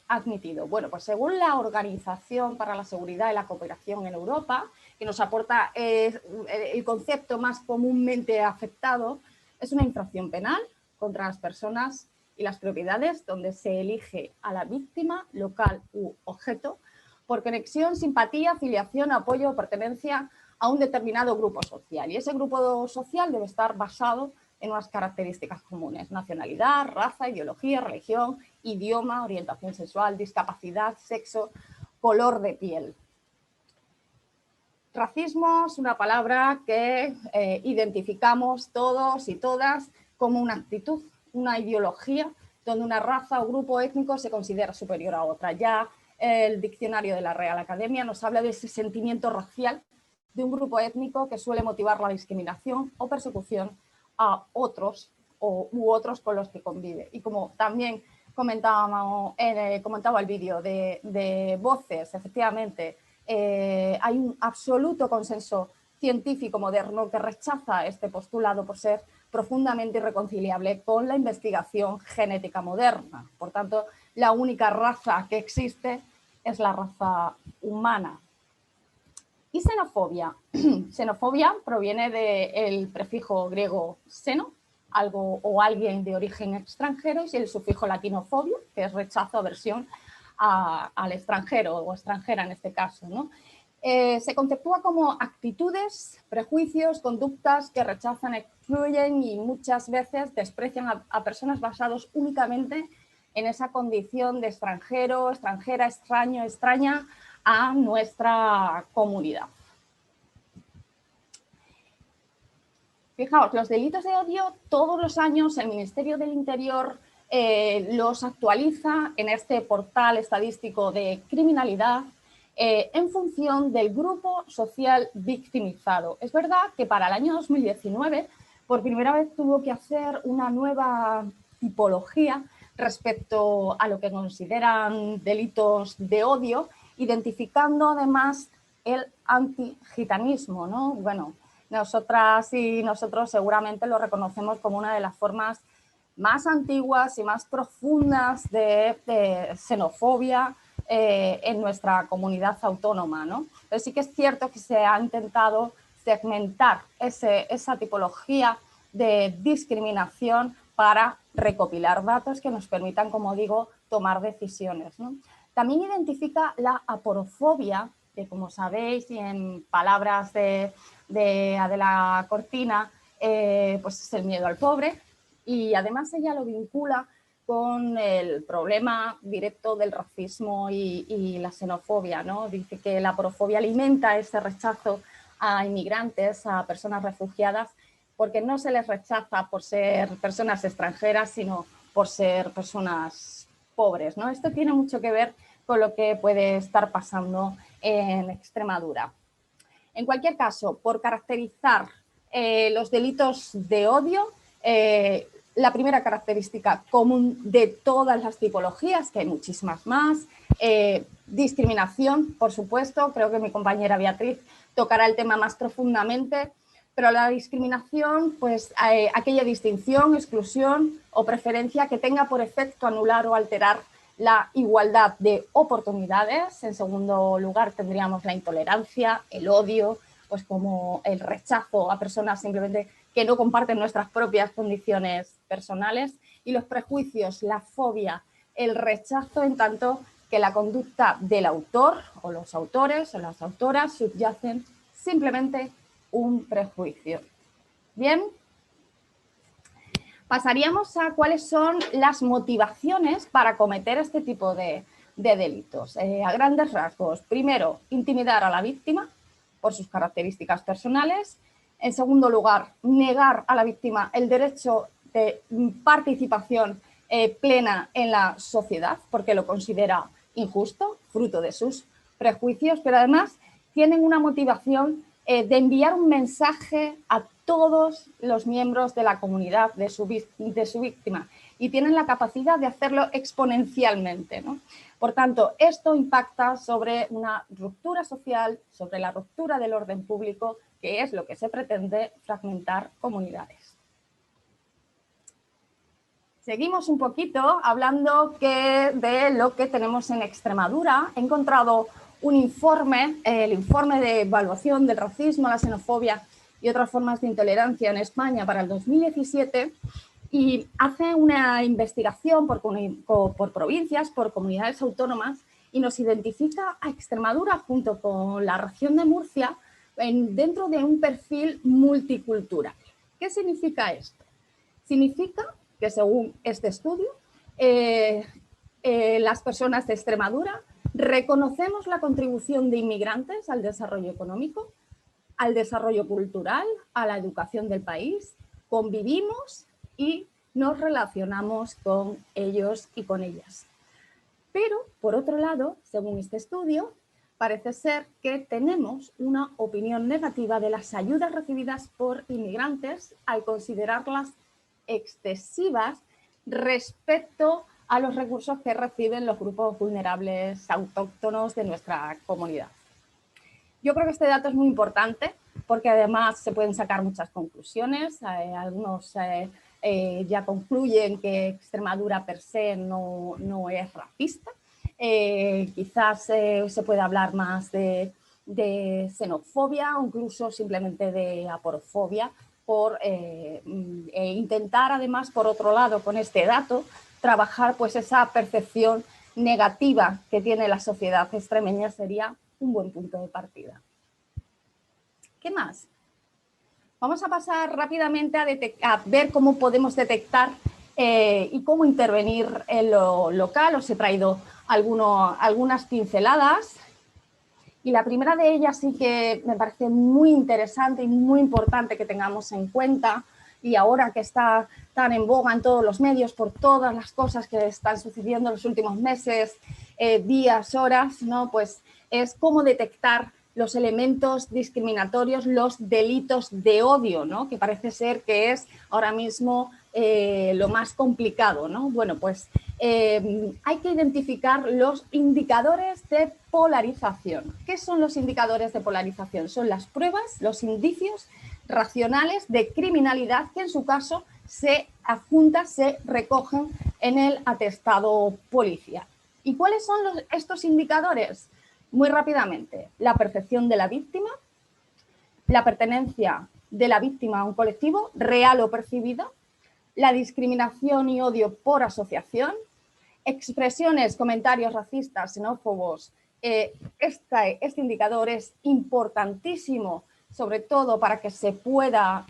admitido? Bueno, pues según la Organización para la Seguridad y la Cooperación en Europa, que nos aporta el concepto más comúnmente aceptado, es una infracción penal contra las personas y las propiedades donde se elige a la víctima, local u objeto, por conexión, simpatía, afiliación, apoyo o pertenencia a un determinado grupo social. Y ese grupo social debe estar basado en unas características comunes: nacionalidad, raza, ideología, religión, idioma, orientación sexual, discapacidad, sexo, color de piel. Racismo es una palabra que identificamos todos y todas como una actitud, una ideología, donde una raza o grupo étnico se considera superior a otra. Ya el diccionario de la Real Academia nos habla de ese sentimiento racial de un grupo étnico que suele motivar la discriminación o persecución a otros u otros con los que convive. Y como también comentaba el vídeo de Voces, efectivamente, hay un absoluto consenso científico moderno que rechaza este postulado por ser profundamente irreconciliable con la investigación genética moderna. Por tanto, la única raza que existe es la raza humana. ¿Y xenofobia? Xenofobia proviene del prefijo griego xeno, algo o alguien de origen extranjero, y el sufijo latino fobia, que es rechazo, aversión al extranjero o extranjera en este caso, ¿no? Se conceptúa como actitudes, prejuicios, conductas que rechazan, excluyen y muchas veces desprecian a personas basados únicamente en esa condición de extranjero, extranjera, extraño, extraña a nuestra comunidad. Fijaos, los delitos de odio todos los años el Ministerio del Interior los actualiza en este portal estadístico de criminalidad en función del grupo social victimizado. Es verdad que para el año 2019 por primera vez tuvo que hacer una nueva tipología respecto a lo que consideran delitos de odio, identificando además el antigitanismo, ¿no? Bueno, nosotras y nosotros seguramente lo reconocemos como una de las formas más antiguas y más profundas de xenofobia en nuestra comunidad autónoma, ¿no? Pero sí que es cierto que se ha intentado segmentar esa tipología de discriminación para recopilar datos que nos permitan, como digo, tomar decisiones, ¿no? También identifica la aporofobia, que como sabéis y en palabras de Adela Cortina, pues es el miedo al pobre, y además ella lo vincula con el problema directo del racismo y la xenofobia, ¿no? Dice que la aporofobia alimenta ese rechazo a inmigrantes, a personas refugiadas, porque no se les rechaza por ser personas extranjeras, sino por ser personas pobres, ¿no? Esto tiene mucho que ver con lo que puede estar pasando en Extremadura. En cualquier caso, por caracterizar los delitos de odio, la primera característica común de todas las tipologías, que hay muchísimas más, discriminación, por supuesto, creo que mi compañera Beatriz tocará el tema más profundamente, pero la discriminación, pues aquella distinción, exclusión o preferencia que tenga por efecto anular o alterar la igualdad de oportunidades. En segundo lugar tendríamos la intolerancia, el odio, pues como el rechazo a personas simplemente que no comparten nuestras propias condiciones personales. y los prejuicios, la fobia, el rechazo, en tanto que la conducta del autor o los autores o las autoras subyacen simplemente un prejuicio. Bien, pasaríamos a cuáles son las motivaciones para cometer este tipo de delitos. A grandes rasgos, primero, intimidar a la víctima por sus características personales. En segundo lugar, negar a la víctima el derecho de participación plena en la sociedad porque lo considera injusto, fruto de sus prejuicios, pero además tienen una motivación de enviar un mensaje a todos los miembros de la comunidad de su víctima y tienen la capacidad de hacerlo exponencialmente, ¿no? Por tanto, esto impacta sobre una ruptura social, sobre la ruptura del orden público, que es lo que se pretende, fragmentar comunidades. Seguimos un poquito hablando de lo que tenemos en Extremadura. He encontrado un informe, el informe de evaluación del racismo, la xenofobia y otras formas de intolerancia en España para el 2017 y hace una investigación por provincias, por comunidades autónomas y nos identifica a Extremadura junto con la región de Murcia dentro de un perfil multicultural. ¿Qué significa esto? Significa que según este estudio, las personas de Extremadura reconocemos la contribución de inmigrantes al desarrollo económico, al desarrollo cultural, a la educación del país, convivimos y nos relacionamos con ellos y con ellas. Pero, por otro lado, según este estudio, parece ser que tenemos una opinión negativa de las ayudas recibidas por inmigrantes al considerarlas excesivas respecto a los recursos que reciben los grupos vulnerables autóctonos de nuestra comunidad. Yo creo que este dato es muy importante porque además se pueden sacar muchas conclusiones. Algunos ya concluyen que Extremadura per se no es racista. Quizás se puede hablar más de xenofobia o incluso simplemente de aporofobia por intentar además, por otro lado, con este dato, trabajar pues esa percepción negativa que tiene la sociedad extremeña sería un buen punto de partida. ¿Qué más? Vamos a pasar rápidamente a ver cómo podemos detectar y cómo intervenir en lo local. Os he traído algunas pinceladas y la primera de ellas sí que me parece muy interesante y muy importante que tengamos en cuenta y ahora que está tan en boga en todos los medios por todas las cosas que están sucediendo en los últimos meses, días, horas, ¿no? Pues es cómo detectar los elementos discriminatorios, los delitos de odio, ¿no? Que parece ser que es ahora mismo lo más complicado, ¿no? Bueno, pues hay que identificar los indicadores de polarización. ¿Qué son los indicadores de polarización? Son las pruebas, los indicios racionales de criminalidad que en su caso se adjuntan, se recogen en el atestado policial. ¿Y cuáles son estos indicadores? Muy rápidamente, la percepción de la víctima, la pertenencia de la víctima a un colectivo, real o percibida, la discriminación y odio por asociación, expresiones, comentarios racistas, xenófobos. Este indicador es importantísimo, sobre todo para que se pueda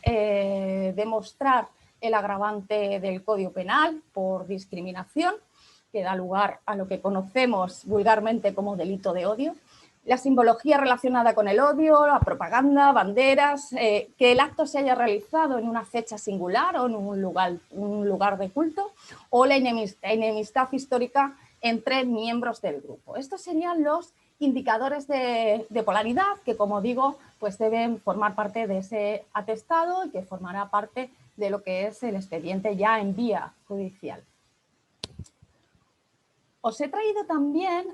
demostrar el agravante del Código Penal por discriminación, que da lugar a lo que conocemos vulgarmente como delito de odio, la simbología relacionada con el odio, la propaganda, banderas, que el acto se haya realizado en una fecha singular o en un lugar de culto, o la enemistad histórica entre miembros del grupo. Estos serían los indicadores de polaridad que, como digo, pues deben formar parte de ese atestado y que formará parte de lo que es el expediente ya en vía judicial. Os he traído también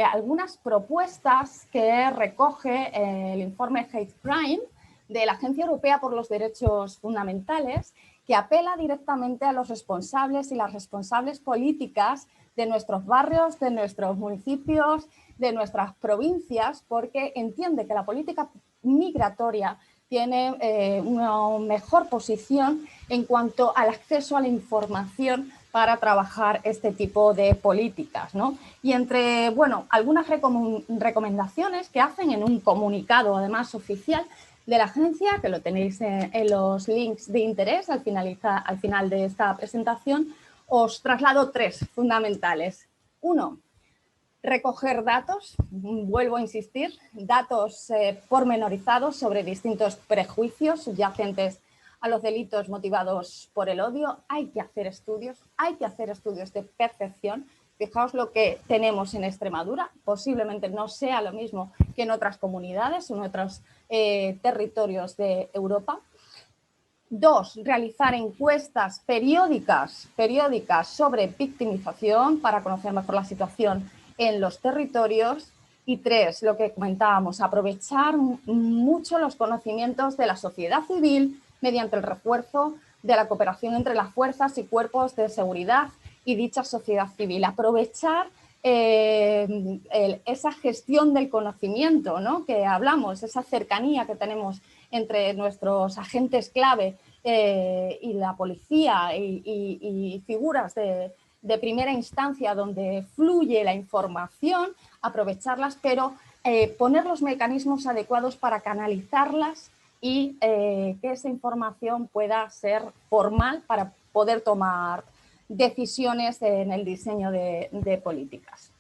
algunas propuestas que recoge el informe Hate Crime de la Agencia Europea por los Derechos Fundamentales, que apela directamente a los responsables y las responsables políticas de nuestros barrios, de nuestros municipios, de nuestras provincias, porque entiende que la política migratoria tiene una mejor posición en cuanto al acceso a la información para trabajar este tipo de políticas, ¿no? Y entre, bueno, algunas recomendaciones que hacen en un comunicado, además oficial, de la agencia, que lo tenéis en los links de interés al final de esta presentación, os traslado 3 fundamentales. 1, recoger datos, vuelvo a insistir, datos pormenorizados sobre distintos prejuicios subyacentes a los delitos motivados por el odio. Hay que hacer estudios de percepción. Fijaos lo que tenemos en Extremadura, posiblemente no sea lo mismo que en otras comunidades o en otros territorios de Europa. 2, realizar encuestas periódicas sobre victimización para conocer mejor la situación en los territorios. Y 3, lo que comentábamos, aprovechar mucho los conocimientos de la sociedad civil mediante el refuerzo de la cooperación entre las fuerzas y cuerpos de seguridad y dicha sociedad civil. Aprovechar esa gestión del conocimiento, ¿no?, que hablamos, esa cercanía que tenemos entre nuestros agentes clave y la policía y figuras de primera instancia donde fluye la información, aprovecharlas, pero poner los mecanismos adecuados para canalizarlas y que esa información pueda ser formal para poder tomar decisiones en el diseño de políticas.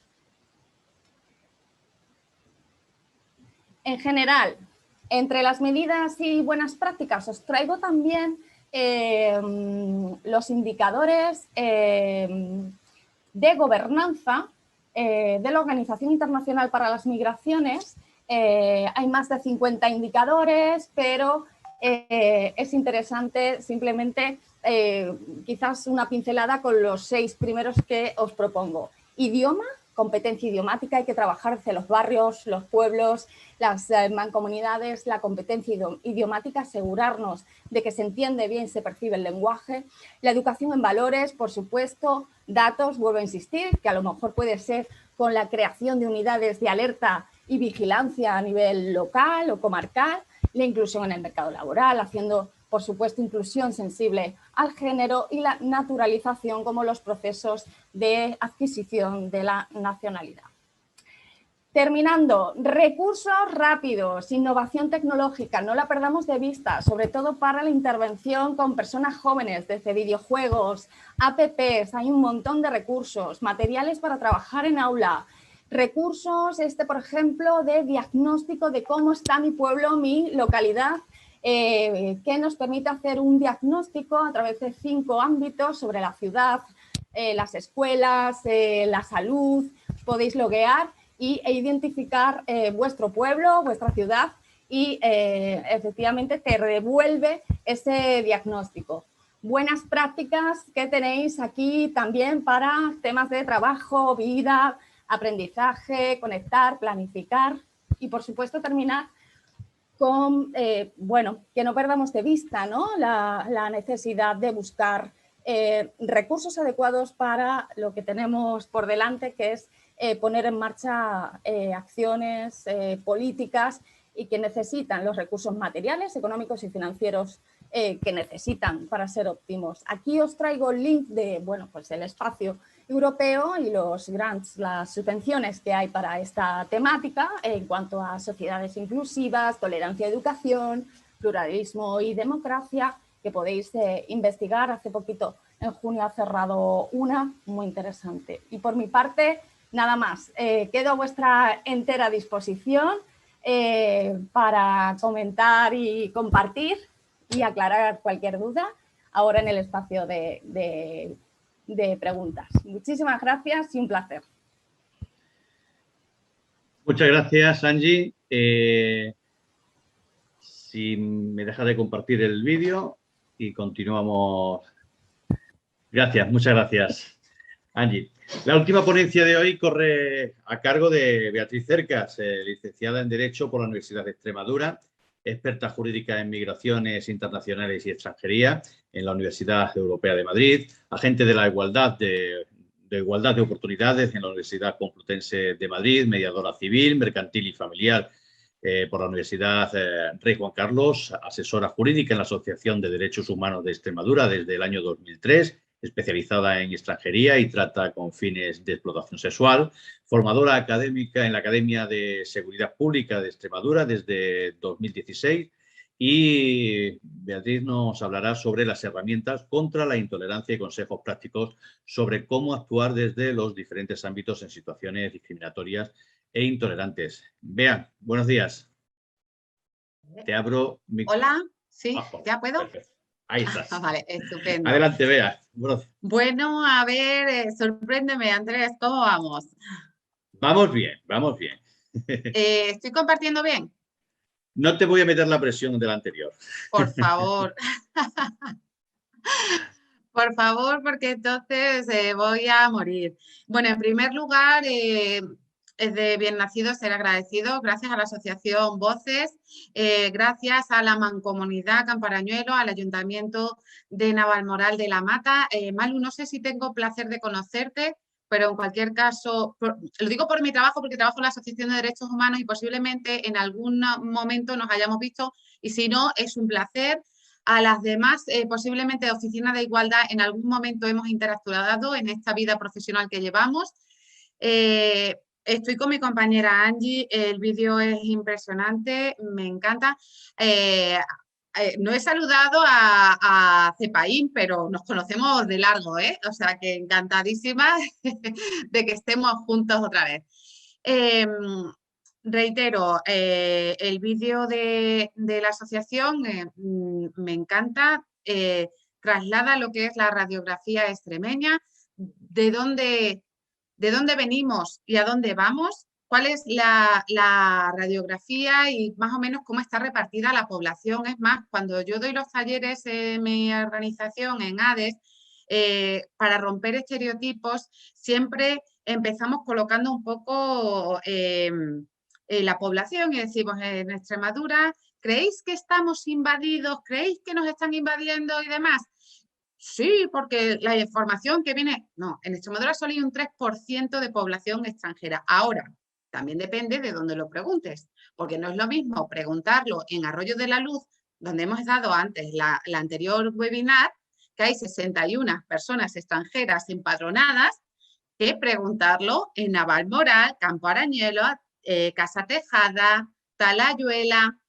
En general, entre las medidas y buenas prácticas os traigo también los indicadores de gobernanza de la Organización Internacional para las Migraciones. Hay más de 50 indicadores, pero es interesante simplemente quizás una pincelada con los 6 primeros que os propongo. Idioma, competencia idiomática, hay que trabajar hacia los barrios, los pueblos, las mancomunidades, la competencia idiomática, asegurarnos de que se entiende bien, se percibe el lenguaje. La educación en valores, por supuesto, datos, vuelvo a insistir, que a lo mejor puede ser con la creación de unidades de alerta y vigilancia a nivel local o comarcal, la inclusión en el mercado laboral, haciendo, por supuesto, inclusión sensible al género y la naturalización como los procesos de adquisición de la nacionalidad. Terminando, recursos rápidos, innovación tecnológica, no la perdamos de vista, sobre todo para la intervención con personas jóvenes, desde videojuegos, apps, hay un montón de recursos, materiales para trabajar en aula, recursos, por ejemplo, de diagnóstico de cómo está mi pueblo, mi localidad, que nos permite hacer un diagnóstico a través de 5 ámbitos sobre la ciudad, las escuelas, la salud. Podéis loguear e identificar vuestro pueblo, vuestra ciudad y efectivamente te devuelve ese diagnóstico. Buenas prácticas que tenéis aquí también para temas de trabajo, vida, aprendizaje, conectar, planificar y, por supuesto, terminar con, bueno, que no perdamos de vista, ¿no?, la necesidad de buscar recursos adecuados para lo que tenemos por delante, que es poner en marcha acciones, políticas y que necesitan los recursos materiales, económicos y financieros que necesitan para ser óptimos. Aquí os traigo el link de, bueno, pues el espacio europeo y los grants, las subvenciones que hay para esta temática en cuanto a sociedades inclusivas, tolerancia y educación, pluralismo y democracia, que podéis investigar. Hace poquito, en junio, ha cerrado una muy interesante. Y por mi parte, nada más. Quedo a vuestra entera disposición para comentar y compartir y aclarar cualquier duda ahora en el espacio de preguntas. Muchísimas gracias y un placer. Muchas gracias, Angie. Si me deja de compartir el vídeo y continuamos. Gracias, muchas gracias, Angie. La última ponencia de hoy corre a cargo de Beatriz Cercas, licenciada en Derecho por la Universidad de Extremadura, experta jurídica en migraciones internacionales y extranjería en la Universidad Europea de Madrid, agente de la igualdad de oportunidades en la Universidad Complutense de Madrid, mediadora civil, mercantil y familiar por la Universidad Rey Juan Carlos, asesora jurídica en la Asociación de Derechos Humanos de Extremadura desde el año 2003 especializada en extranjería y trata con fines de explotación sexual, formadora académica en la Academia de Seguridad Pública de Extremadura desde 2016, y Beatriz nos hablará sobre las herramientas contra la intolerancia y consejos prácticos sobre cómo actuar desde los diferentes ámbitos en situaciones discriminatorias e intolerantes. Bea, buenos días. Te abro mi... Hola, sí, ¿ya puedo? Perfecto. Ahí estás. Vale, estupendo. Adelante, Bea. Bueno, a ver, sorpréndeme, Andrés, ¿cómo vamos? Vamos bien, vamos bien. ¿Estoy compartiendo bien? No te voy a meter la presión de la anterior. Por favor. Por favor, porque entonces voy a morir. Bueno, en primer lugar, es de bien nacido ser agradecido, gracias a la Asociación Voces, gracias a la Mancomunidad Camparañuelo, al Ayuntamiento de Navalmoral de la Mata. Malu, no sé si tengo placer de conocerte, pero en cualquier caso, lo digo por mi trabajo, porque trabajo en la Asociación de Derechos Humanos y posiblemente en algún momento nos hayamos visto, y si no, es un placer. A las demás, posiblemente de Oficina de Igualdad, en algún momento hemos interactuado en esta vida profesional que llevamos. Estoy con mi compañera Angie, el vídeo es impresionante, me encanta. No he saludado a Cepaín, pero nos conocemos de largo, ¿eh? O sea que encantadísima de que estemos juntos otra vez. Reitero, el vídeo de la asociación me encanta, traslada lo que es la radiografía extremeña, de dónde venimos y a dónde vamos, cuál es la radiografía y más o menos cómo está repartida la población. Es más, cuando yo doy los talleres en mi organización, en ADES, para romper estereotipos, siempre empezamos colocando un poco la población y decimos, en Extremadura, ¿creéis que estamos invadidos? ¿Creéis que nos están invadiendo y demás? Sí, porque la información que viene... No, en Extremadura solo hay un 3% de población extranjera. Ahora, también depende de dónde lo preguntes, porque no es lo mismo preguntarlo en Arroyo de la Luz, donde hemos dado antes la anterior webinar, que hay 61 personas extranjeras empadronadas, que preguntarlo en Navalmoral, Campo Arañuelo, Casa Tejada, Talayuela.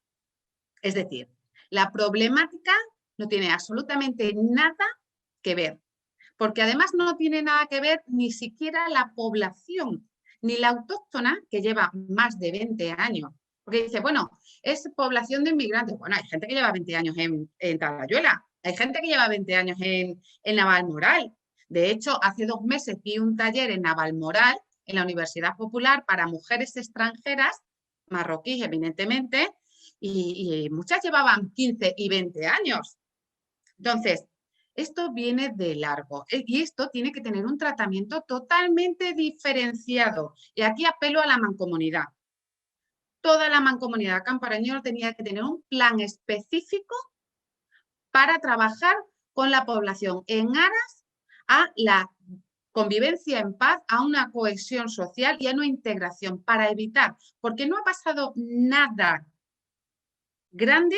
Es decir, la problemática no tiene absolutamente nada que ver, porque además no tiene nada que ver ni siquiera la población, ni la autóctona, que lleva más de 20 años. Porque dice, bueno, es población de inmigrantes. Bueno, hay gente que lleva 20 años en Talayuela, hay gente que lleva 20 años en Navalmoral. De hecho, hace 2 meses vi un taller en Navalmoral, en la Universidad Popular, para mujeres extranjeras, marroquíes evidentemente, y muchas llevaban 15 y 20 años. Entonces, esto viene de largo y esto tiene que tener un tratamiento totalmente diferenciado. Y aquí apelo a la mancomunidad. Toda la mancomunidad Camparañuelo tenía que tener un plan específico para trabajar con la población en aras a la convivencia en paz, a una cohesión social y a una integración para evitar, porque no ha pasado nada grande,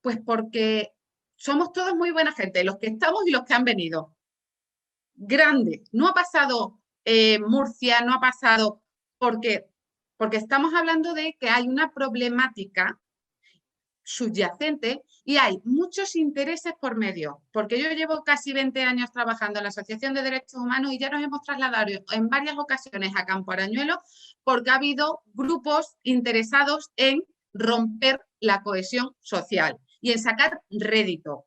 pues porque somos todos muy buena gente, los que estamos y los que han venido. Grande, no ha pasado Murcia, no ha pasado porque estamos hablando de que hay una problemática subyacente y hay muchos intereses por medio, porque yo llevo casi 20 años trabajando en la Asociación de Derechos Humanos y ya nos hemos trasladado en varias ocasiones a Campo Arañuelo porque ha habido grupos interesados en romper la cohesión social y en sacar rédito.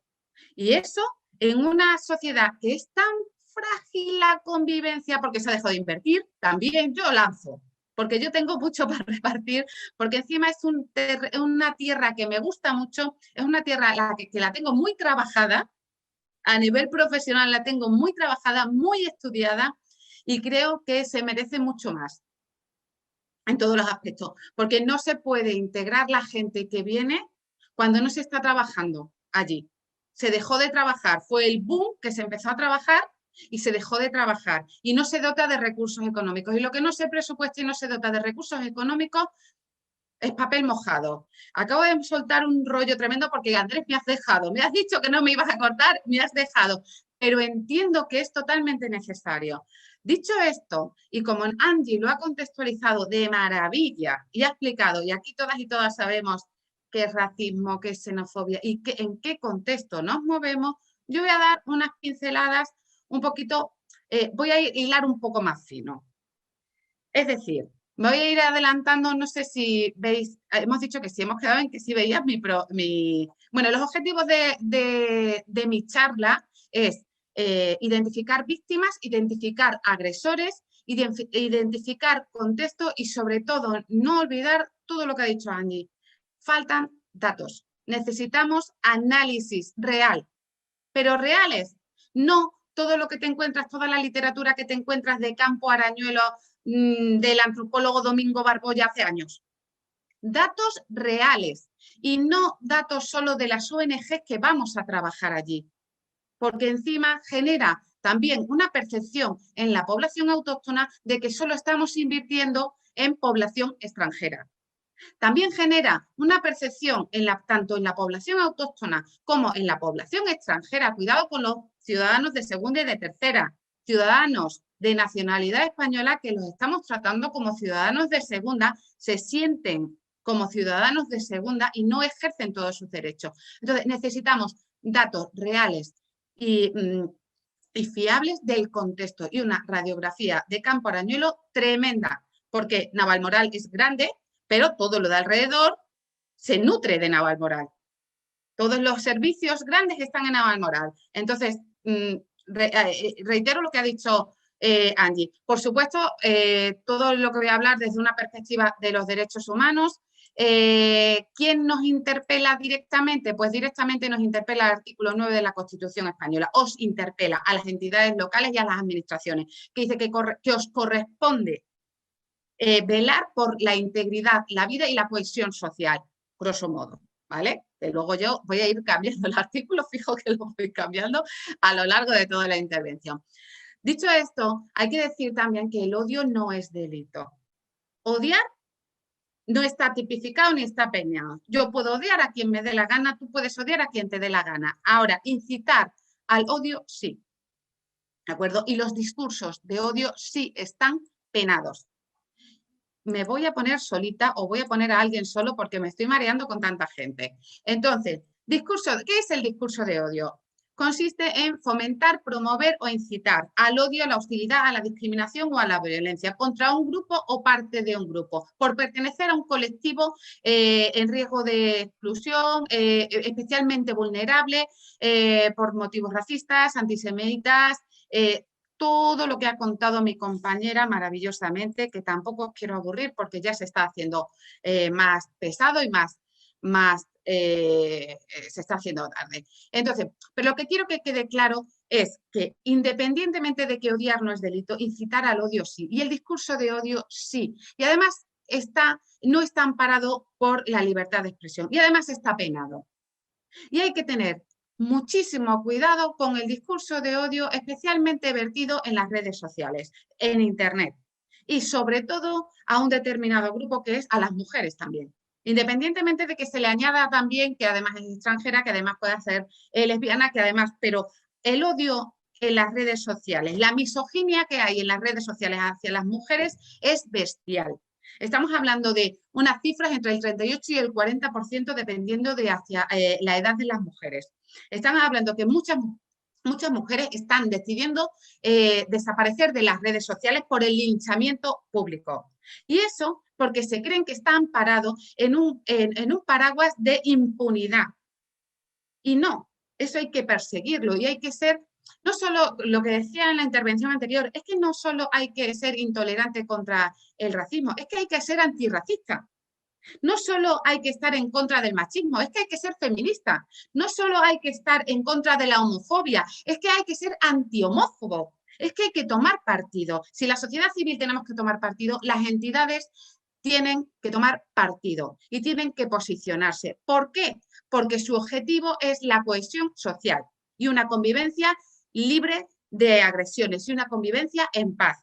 Y eso en una sociedad que es tan frágil la convivencia porque se ha dejado de invertir, también yo lanzo. Porque yo tengo mucho para repartir, porque encima es una tierra que me gusta mucho, es una tierra que la tengo muy trabajada, a nivel profesional la tengo muy trabajada, muy estudiada y creo que se merece mucho más en todos los aspectos, porque no se puede integrar la gente que viene cuando no se está trabajando allí. Se dejó de trabajar, fue el boom que se empezó a trabajar y se dejó de trabajar y no se dota de recursos económicos. Y lo que no se presupuesta y no se dota de recursos económicos es papel mojado. Acabo de soltar un rollo tremendo porque Andrés me has dejado, me has dicho que no me ibas a cortar, me has dejado. pero entiendo que es totalmente necesario. Dicho esto, y como Angie lo ha contextualizado de maravilla y ha explicado, y aquí todas y todas sabemos qué es racismo, qué es xenofobia y en qué contexto nos movemos, yo voy a dar unas pinceladas un poquito, voy a hilar un poco más fino. Es decir, me voy a ir adelantando, no sé si veis, hemos dicho que sí, hemos quedado en que sí veías Bueno, los objetivos de mi charla es identificar víctimas, identificar agresores, identificar contexto y sobre todo no olvidar todo lo que ha dicho Angie. Faltan datos. Necesitamos análisis real, pero reales, no todo lo que te encuentras, toda la literatura que te encuentras de Campo Arañuelo, del antropólogo Domingo Barbolla hace años. Datos reales y no datos solo de las ONG que vamos a trabajar allí, porque encima genera también una percepción en la población autóctona de que solo estamos invirtiendo en población extranjera. También genera una percepción tanto en la población autóctona como en la población extranjera, cuidado con los ciudadanos de segunda y de tercera, ciudadanos de nacionalidad española que los estamos tratando como ciudadanos de segunda, se sienten como ciudadanos de segunda y no ejercen todos sus derechos. Entonces necesitamos datos reales y fiables del contexto y una radiografía de Campo Arañuelo tremenda, porque Navalmoral es grande, pero todo lo de alrededor se nutre de Navalmoral. Todos los servicios grandes están en Navalmoral. Entonces, reitero lo que ha dicho Angie. Por supuesto, todo lo que voy a hablar desde una perspectiva de los derechos humanos. ¿Quién nos interpela directamente? Pues directamente nos interpela el artículo 9 de la Constitución española. Os interpela a las entidades locales y a las administraciones, que dice que os corresponde velar por la integridad, la vida y la cohesión social, grosso modo, ¿vale? Que luego yo voy a ir cambiando el artículo, fijo que lo voy cambiando a lo largo de toda la intervención. Dicho esto, hay que decir también que el odio no es delito. Odiar no está tipificado ni está peñado. Yo puedo odiar a quien me dé la gana, tú puedes odiar a quien te dé la gana. Ahora, incitar al odio, sí. ¿De acuerdo? Y los discursos de odio sí están penados. Me voy a poner solita o voy a poner a alguien solo porque me estoy mareando con tanta gente. Entonces, ¿qué es el discurso de odio? Consiste en fomentar, promover o incitar al odio, a la hostilidad, a la discriminación o a la violencia contra un grupo o parte de un grupo, por pertenecer a un colectivo en riesgo de exclusión, especialmente vulnerable, por motivos racistas, antisemitas, todo lo que ha contado mi compañera maravillosamente, que tampoco os quiero aburrir porque ya se está haciendo más pesado y se está haciendo tarde. Entonces, pero lo que quiero que quede claro es que independientemente de que odiar no es delito, incitar al odio sí, y el discurso de odio sí. Y además no está amparado por la libertad de expresión y además está penado. Y hay que tener muchísimo cuidado con el discurso de odio, especialmente vertido en las redes sociales, en Internet, y sobre todo a un determinado grupo que es a las mujeres también. Independientemente de que se le añada también que además es extranjera, que además puede ser lesbiana, que además, pero el odio en las redes sociales, la misoginia que hay en las redes sociales hacia las mujeres es bestial. Estamos hablando de unas cifras entre el 38 y el 40% dependiendo de la edad de las mujeres. Estamos hablando que muchas mujeres están decidiendo desaparecer de las redes sociales por el linchamiento público. Y eso porque se creen que está amparado en un paraguas de impunidad. Y no, eso hay que perseguirlo y hay que ser, no solo lo que decía en la intervención anterior, es que no solo hay que ser intolerante contra el racismo, es que hay que ser antirracista. No solo hay que estar en contra del machismo, es que hay que ser feminista. No solo hay que estar en contra de la homofobia, es que hay que ser antihomófobo. Es que hay que tomar partido. Si la sociedad civil tenemos que tomar partido, las entidades tienen que tomar partido y tienen que posicionarse. ¿Por qué? Porque su objetivo es la cohesión social y una convivencia libre de agresiones y una convivencia en paz.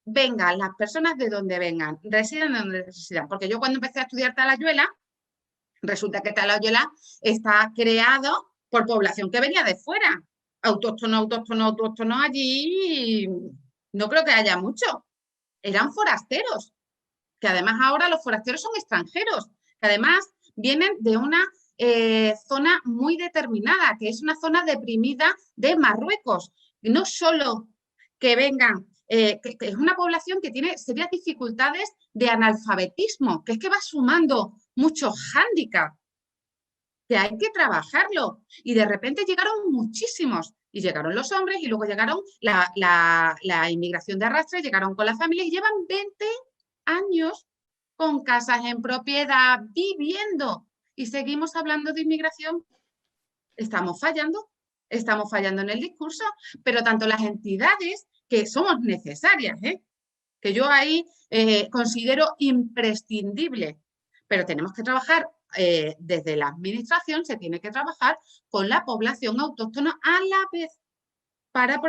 Vengan las personas de donde vengan, residan donde residan. Porque yo cuando empecé a estudiar Talayuela, resulta que Talayuela está creado por población que venía de fuera. autóctonos allí no creo que haya mucho. Eran forasteros, que además ahora los forasteros son extranjeros, que además vienen de una zona muy determinada, que es una zona deprimida de Marruecos. No solo que vengan, que es una población que tiene serias dificultades de analfabetismo, que es que va sumando muchos hándicaps, que hay que trabajarlo. Y de repente llegaron muchísimos, y llegaron los hombres, y luego llegaron la inmigración de arrastre, llegaron con las familias, y llevan 20 años con casas en propiedad, viviendo. Y seguimos hablando de inmigración. Estamos fallando en el discurso, pero tanto las entidades, que somos necesarias, que yo ahí considero imprescindible, pero tenemos que trabajar desde la administración, se tiene que trabajar con la población autóctona a la vez para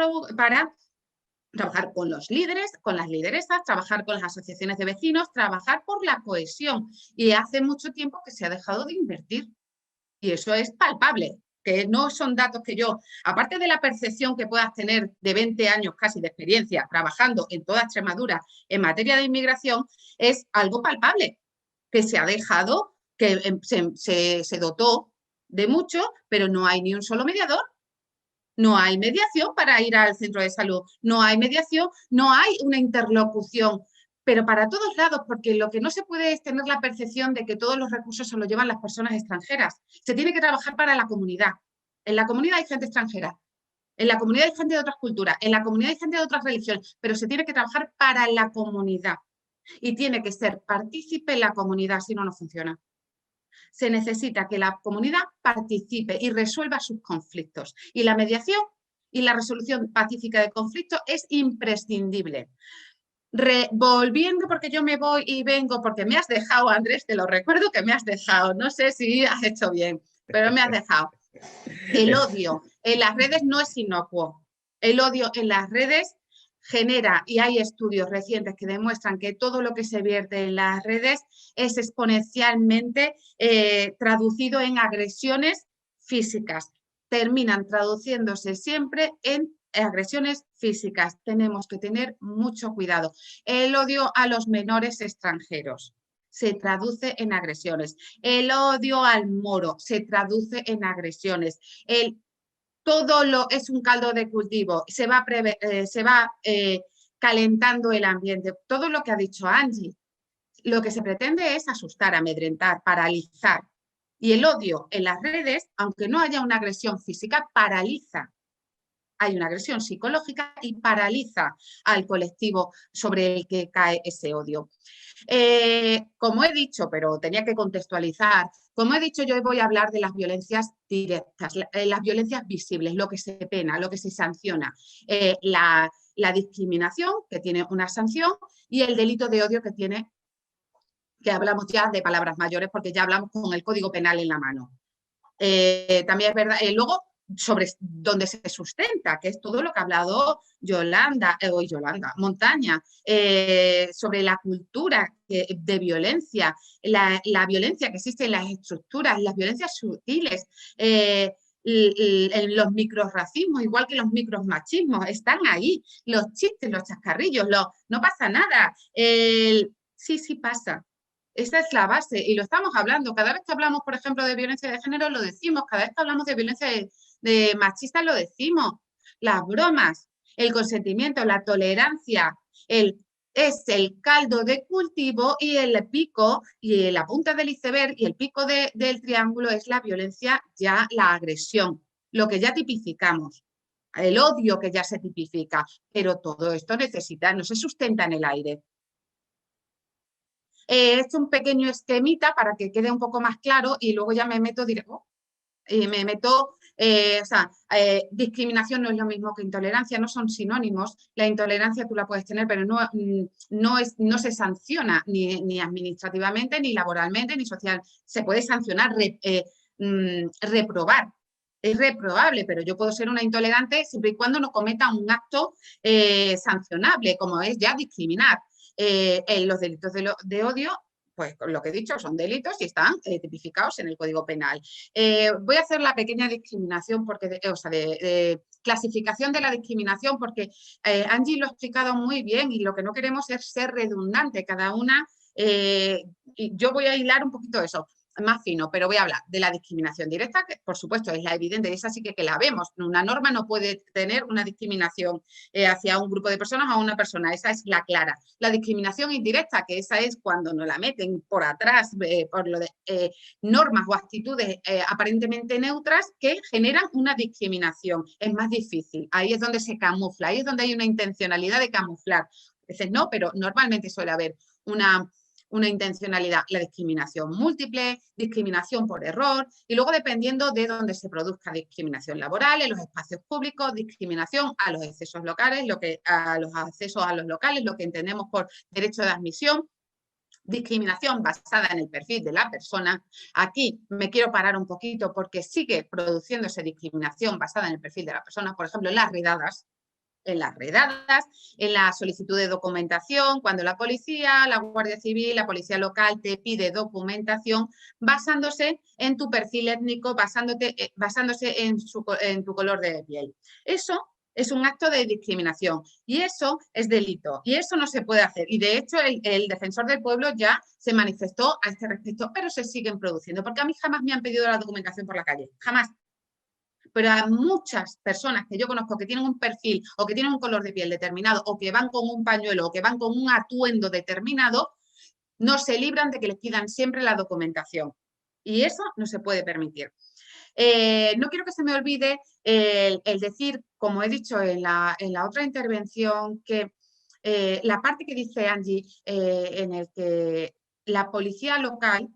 trabajar con los líderes, con las lideresas, trabajar con las asociaciones de vecinos, trabajar por la cohesión. Y hace mucho tiempo que se ha dejado de invertir. Y eso es palpable, que no son datos que yo, aparte de la percepción que puedas tener de 20 años casi de experiencia trabajando en toda Extremadura en materia de inmigración, es algo palpable, que se ha dejado, que se dotó de mucho, pero no hay ni un solo mediador. No hay mediación para ir al centro de salud, no hay mediación, no hay una interlocución, pero para todos lados, porque lo que no se puede es tener la percepción de que todos los recursos se los llevan las personas extranjeras. Se tiene que trabajar para la comunidad. En la comunidad hay gente extranjera, en la comunidad hay gente de otras culturas, en la comunidad hay gente de otras religiones, pero se tiene que trabajar para la comunidad y tiene que ser partícipe la comunidad, si no, no funciona. Se necesita que la comunidad participe y resuelva sus conflictos. Y la mediación y la resolución pacífica de conflictos es imprescindible. Volviendo, porque yo me voy y vengo, porque me has dejado, Andrés, te lo recuerdo que me has dejado, no sé si has hecho bien, pero me has dejado. El odio en las redes no es inocuo. El odio en las redes genera, y hay estudios recientes que demuestran que todo lo que se vierte en las redes es exponencialmente traducido en agresiones físicas. Terminan traduciéndose siempre en agresiones físicas. Tenemos que tener mucho cuidado. El odio a los menores extranjeros se traduce en agresiones. El odio al moro se traduce en agresiones. Todo es un caldo de cultivo, se va calentando el ambiente. Todo lo que ha dicho Angie, lo que se pretende es asustar, amedrentar, paralizar. Y el odio en las redes, aunque no haya una agresión física, paraliza. Hay una agresión psicológica y paraliza al colectivo sobre el que cae ese odio. Como he dicho, pero tenía que contextualizar, como he dicho, yo voy a hablar de las violencias directas, las violencias visibles, lo que se pena, lo que se sanciona, la discriminación, que tiene una sanción, y el delito de odio, que hablamos ya de palabras mayores, porque ya hablamos con el Código Penal en la mano. También es verdad, luego, sobre dónde se sustenta, que es todo lo que ha hablado Montaña, sobre la cultura de violencia, la violencia que existe en las estructuras, las violencias sutiles, los microrracismos, igual que los micromachismos, están ahí, los chistes, los chascarrillos, no pasa nada, sí pasa. Esa es la base y lo estamos hablando. Cada vez que hablamos, por ejemplo, de violencia de género, lo decimos. Cada vez que hablamos de violencia de machista, lo decimos. Las bromas, el consentimiento, la tolerancia, es el caldo de cultivo y el pico y la punta del iceberg y el pico del triángulo es la violencia, ya la agresión, lo que ya tipificamos. El odio que ya se tipifica. Pero todo esto no se sustenta en el aire. He hecho un pequeño esquemita para que quede un poco más claro y luego ya me meto directo. Discriminación no es lo mismo que intolerancia, no son sinónimos. La intolerancia tú la puedes tener, pero no se sanciona ni administrativamente, ni laboralmente, ni social. Se puede sancionar, reprobar. Es reprobable, pero yo puedo ser una intolerante siempre y cuando no cometa un acto sancionable, como es ya discriminar. Los delitos de odio, pues lo que he dicho, son delitos y están tipificados en el Código Penal. Voy a hacer la pequeña discriminación clasificación de la discriminación, porque Angie lo ha explicado muy bien y lo que no queremos es ser redundante. Cada una, y yo voy a hilar un poquito eso, más fino, pero voy a hablar de la discriminación directa, que por supuesto es la evidente, esa sí que la vemos. Una norma no puede tener una discriminación hacia un grupo de personas o a una persona, esa es la clara. La discriminación indirecta, que esa es cuando nos la meten por atrás por lo de normas o actitudes aparentemente neutras que generan una discriminación. Es más difícil, ahí es donde se camufla, ahí es donde hay una intencionalidad de camuflar. A veces no, pero normalmente suele haber una intencionalidad, la discriminación múltiple, discriminación por error y luego dependiendo de dónde se produzca discriminación laboral, en los espacios públicos, discriminación a los accesos locales, a los accesos a los locales, lo que entendemos por derecho de admisión, discriminación basada en el perfil de la persona. Aquí me quiero parar un poquito porque sigue produciéndose discriminación basada en el perfil de la persona, por ejemplo, en las redadas, en la solicitud de documentación, cuando la policía, la Guardia Civil, la policía local te pide documentación basándose en tu perfil étnico, basándose en tu color de piel. Eso es un acto de discriminación y eso es delito y eso no se puede hacer. Y de hecho el defensor del pueblo ya se manifestó a este respecto, pero se siguen produciendo, porque a mí jamás me han pedido la documentación por la calle, jamás. Pero a muchas personas que yo conozco que tienen un perfil o que tienen un color de piel determinado o que van con un pañuelo o que van con un atuendo determinado, no se libran de que les pidan siempre la documentación. Y eso no se puede permitir. No quiero que se me olvide el decir, como he dicho en la otra intervención, que la parte que dice Angie, en el que la policía local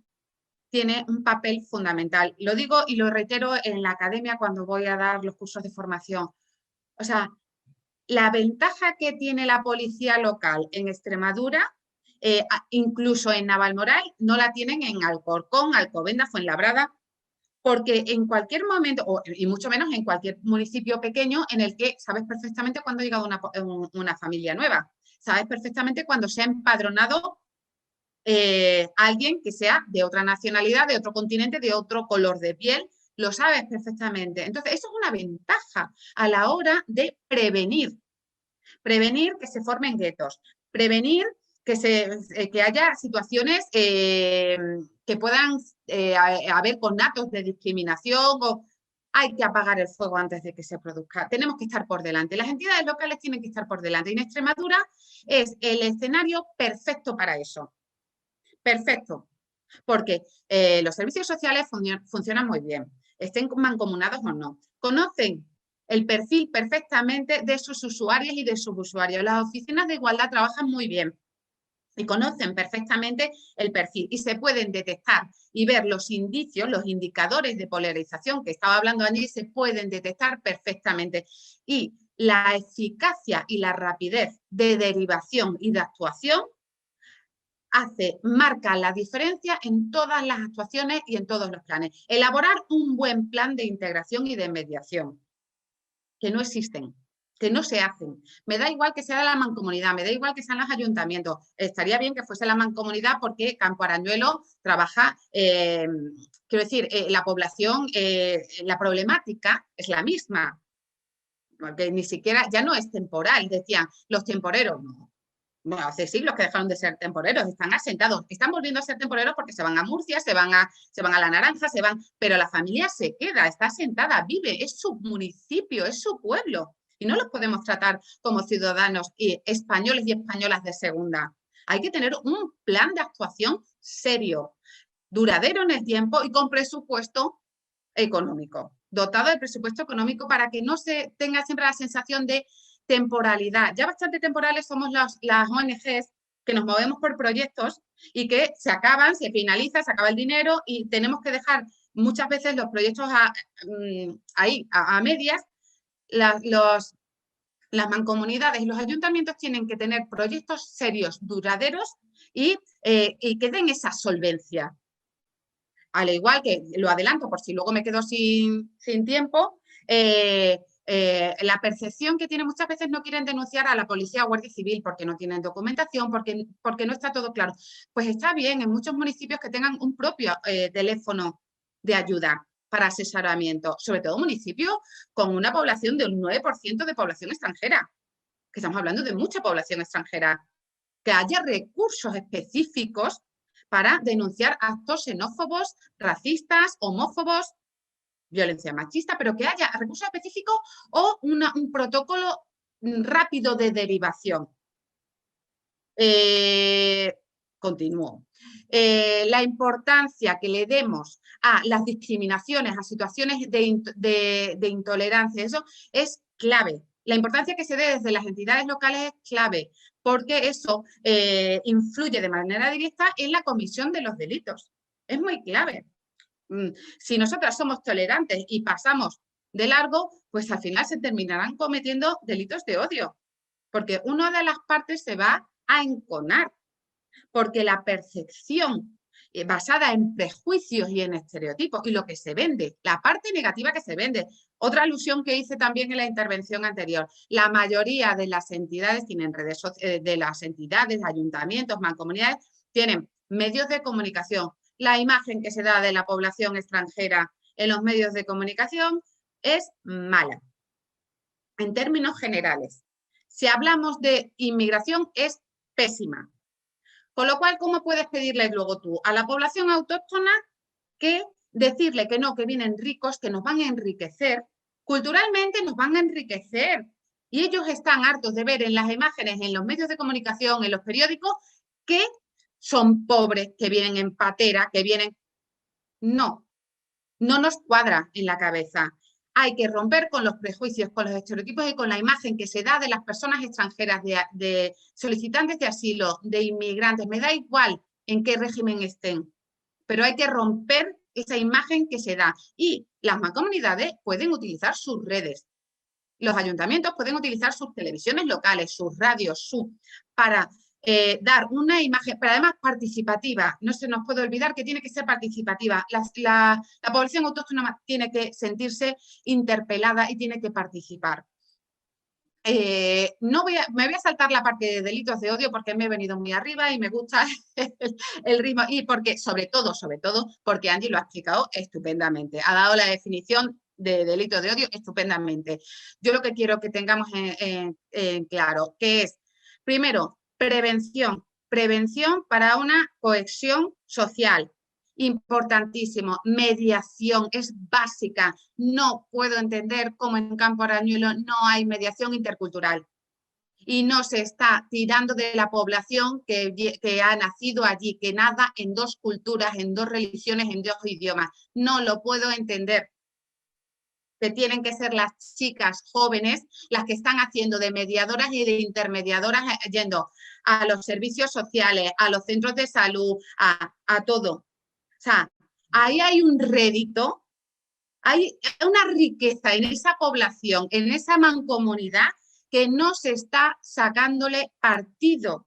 tiene un papel fundamental. Lo digo y lo reitero en la academia cuando voy a dar los cursos de formación. O sea, la ventaja que tiene la policía local en Extremadura, incluso en Navalmoral, no la tienen en Alcorcón, Alcobendas, Fuenlabrada, porque en cualquier momento, y mucho menos en cualquier municipio pequeño en el que sabes perfectamente cuándo ha llegado una familia nueva, sabes perfectamente cuándo se ha empadronado alguien que sea de otra nacionalidad, de otro continente, de otro color de piel, lo sabes perfectamente. Entonces, eso es una ventaja a la hora de prevenir que se formen guetos, prevenir que haya situaciones que puedan haber conatos de discriminación o hay que apagar el fuego antes de que se produzca. Tenemos que estar por delante. Las entidades locales tienen que estar por delante. Y en Extremadura es el escenario perfecto para eso. Perfecto, porque los servicios sociales funcionan muy bien, estén mancomunados o no. Conocen el perfil perfectamente de sus usuarios y de sus usuarios. Las oficinas de igualdad trabajan muy bien y conocen perfectamente el perfil y se pueden detectar y ver los indicios, los indicadores de polarización que estaba hablando Angie, se pueden detectar perfectamente. Y la eficacia y la rapidez de derivación y de actuación marca la diferencia en todas las actuaciones y en todos los planes. Elaborar un buen plan de integración y de mediación, que no existen, que no se hacen. Me da igual que sea de la mancomunidad, me da igual que sean los ayuntamientos. Estaría bien que fuese la mancomunidad porque Campo Arañuelo trabaja, quiero decir, la población, la problemática es la misma, porque ni siquiera, ya no es temporal, decían los temporeros, no. Bueno, hace siglos que dejaron de ser temporeros, están asentados, están volviendo a ser temporeros porque se van a Murcia, se van a La Naranja, pero la familia se queda, está asentada, vive, es su municipio, es su pueblo y no los podemos tratar como ciudadanos españoles y españolas de segunda. Hay que tener un plan de actuación serio, duradero en el tiempo y con presupuesto económico, dotado de presupuesto económico para que no se tenga siempre la sensación de temporalidad. Ya bastante temporales somos las ONGs que nos movemos por proyectos y que se acaban, se finaliza, se acaba el dinero y tenemos que dejar muchas veces los proyectos a medias. Las mancomunidades y los ayuntamientos tienen que tener proyectos serios, duraderos y que den esa solvencia. Al igual que, lo adelanto por si luego me quedo sin tiempo, la percepción que tienen muchas veces no quieren denunciar a la policía o Guardia Civil porque no tienen documentación, porque no está todo claro. Pues está bien en muchos municipios que tengan un propio teléfono de ayuda. para asesoramiento, sobre todo municipios con una población de un 9% de población extranjera, que estamos hablando de mucha población extranjera, que haya recursos específicos para denunciar actos xenófobos, racistas, homófobos, violencia machista, pero que haya recursos específicos o un protocolo rápido de derivación. Continúo. La importancia que le demos a las discriminaciones, a situaciones de intolerancia, eso es clave. La importancia que se dé desde las entidades locales es clave, porque eso influye de manera directa en la comisión de los delitos. Es muy clave. Si nosotras somos tolerantes y pasamos de largo, pues al final se terminarán cometiendo delitos de odio, porque una de las partes se va a enconar, porque la percepción basada en prejuicios y en estereotipos y lo que se vende, la parte negativa que se vende. Otra alusión que hice también en la intervención anterior, la mayoría de las entidades tienen redes sociales, de las entidades, ayuntamientos, mancomunidades, tienen medios de comunicación. La imagen que se da de la población extranjera en los medios de comunicación es mala, en términos generales. Si hablamos de inmigración, es pésima. Con lo cual, ¿cómo puedes pedirle luego tú a la población autóctona que decirle que no, que vienen ricos, que nos van a enriquecer? Culturalmente nos van a enriquecer. Y ellos están hartos de ver en las imágenes, en los medios de comunicación, en los periódicos, que son pobres, que vienen en patera, que vienen... No, no nos cuadra en la cabeza. Hay que romper con los prejuicios, con los estereotipos y con la imagen que se da de las personas extranjeras, de solicitantes de asilo, de inmigrantes. Me da igual en qué régimen estén, pero hay que romper esa imagen que se da. Y las mancomunidades pueden utilizar sus redes. Los ayuntamientos pueden utilizar sus televisiones locales, sus radios, para dar una imagen, pero además participativa. No se nos puede olvidar que tiene que ser participativa. La población autóctona tiene que sentirse interpelada y tiene que participar. Me voy a saltar la parte de delitos de odio porque me he venido muy arriba y me gusta el ritmo y porque, sobre todo, porque Angie lo ha explicado estupendamente. Ha dado la definición de delito de odio estupendamente. Yo lo que quiero que tengamos en claro, que es, primero, prevención para una cohesión social. Importantísimo, mediación, es básica. No puedo entender cómo en Campo Arañuelo no hay mediación intercultural y no se está tirando de la población que ha nacido allí, que nada en dos culturas, en dos religiones, en dos idiomas. No lo puedo entender. Que tienen que ser las chicas jóvenes las que están haciendo de mediadoras y de intermediadoras, yendo a los servicios sociales, a los centros de salud, a todo. O sea, ahí hay un rédito, hay una riqueza en esa población, en esa mancomunidad, que no se está sacándole partido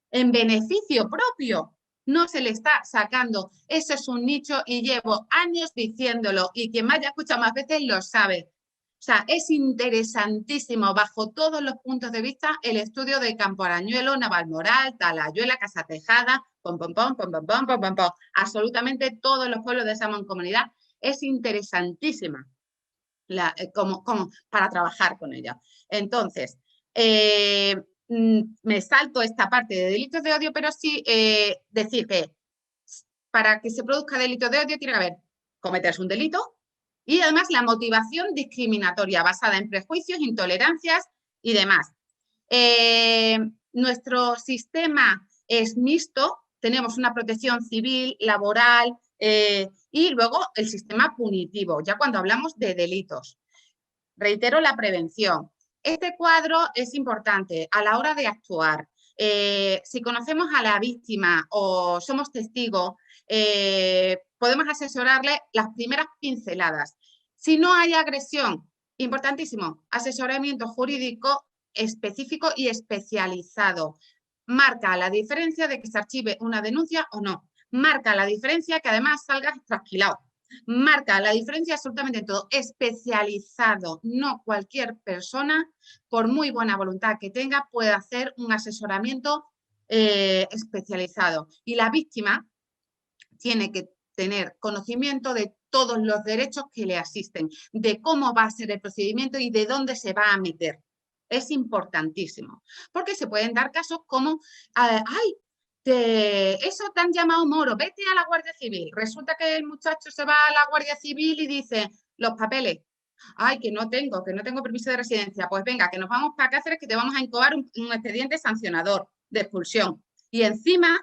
en beneficio propio. No se le está sacando. Ese es un nicho y llevo años diciéndolo y quien me haya escuchado más veces lo sabe. O sea, es interesantísimo bajo todos los puntos de vista el estudio de Campo Arañuelo, Navalmoral, Talayuela, Casa Tejada, absolutamente todos los pueblos de esa mancomunidad. Es interesantísima como para trabajar con ella. Entonces, me salto esta parte de delitos de odio, pero sí decir que para que se produzca delito de odio tiene que haber cometerse un delito y además la motivación discriminatoria basada en prejuicios, intolerancias y demás. Nuestro sistema es mixto, tenemos una protección civil, laboral y luego el sistema punitivo, ya cuando hablamos de delitos. Reitero la prevención. Este cuadro es importante a la hora de actuar. Si conocemos a la víctima o somos testigos, podemos asesorarle las primeras pinceladas. Si no hay agresión, importantísimo, asesoramiento jurídico específico y especializado. Marca la diferencia de que se archive una denuncia o no. Marca la diferencia que además salga trasquilado. Marca la diferencia absolutamente en todo, especializado. No cualquier persona, por muy buena voluntad que tenga, puede hacer un asesoramiento especializado. Y la víctima tiene que tener conocimiento de todos los derechos que le asisten, de cómo va a ser el procedimiento y de dónde se va a meter. Es importantísimo, porque se pueden dar casos como, ay, eso te han llamado moro, vete a la Guardia Civil. Resulta que el muchacho se va a la Guardia Civil y dice, los papeles, ay, que no tengo permiso de residencia. Pues venga, que nos vamos para Cáceres, que te vamos a incoar un expediente sancionador de expulsión. Y encima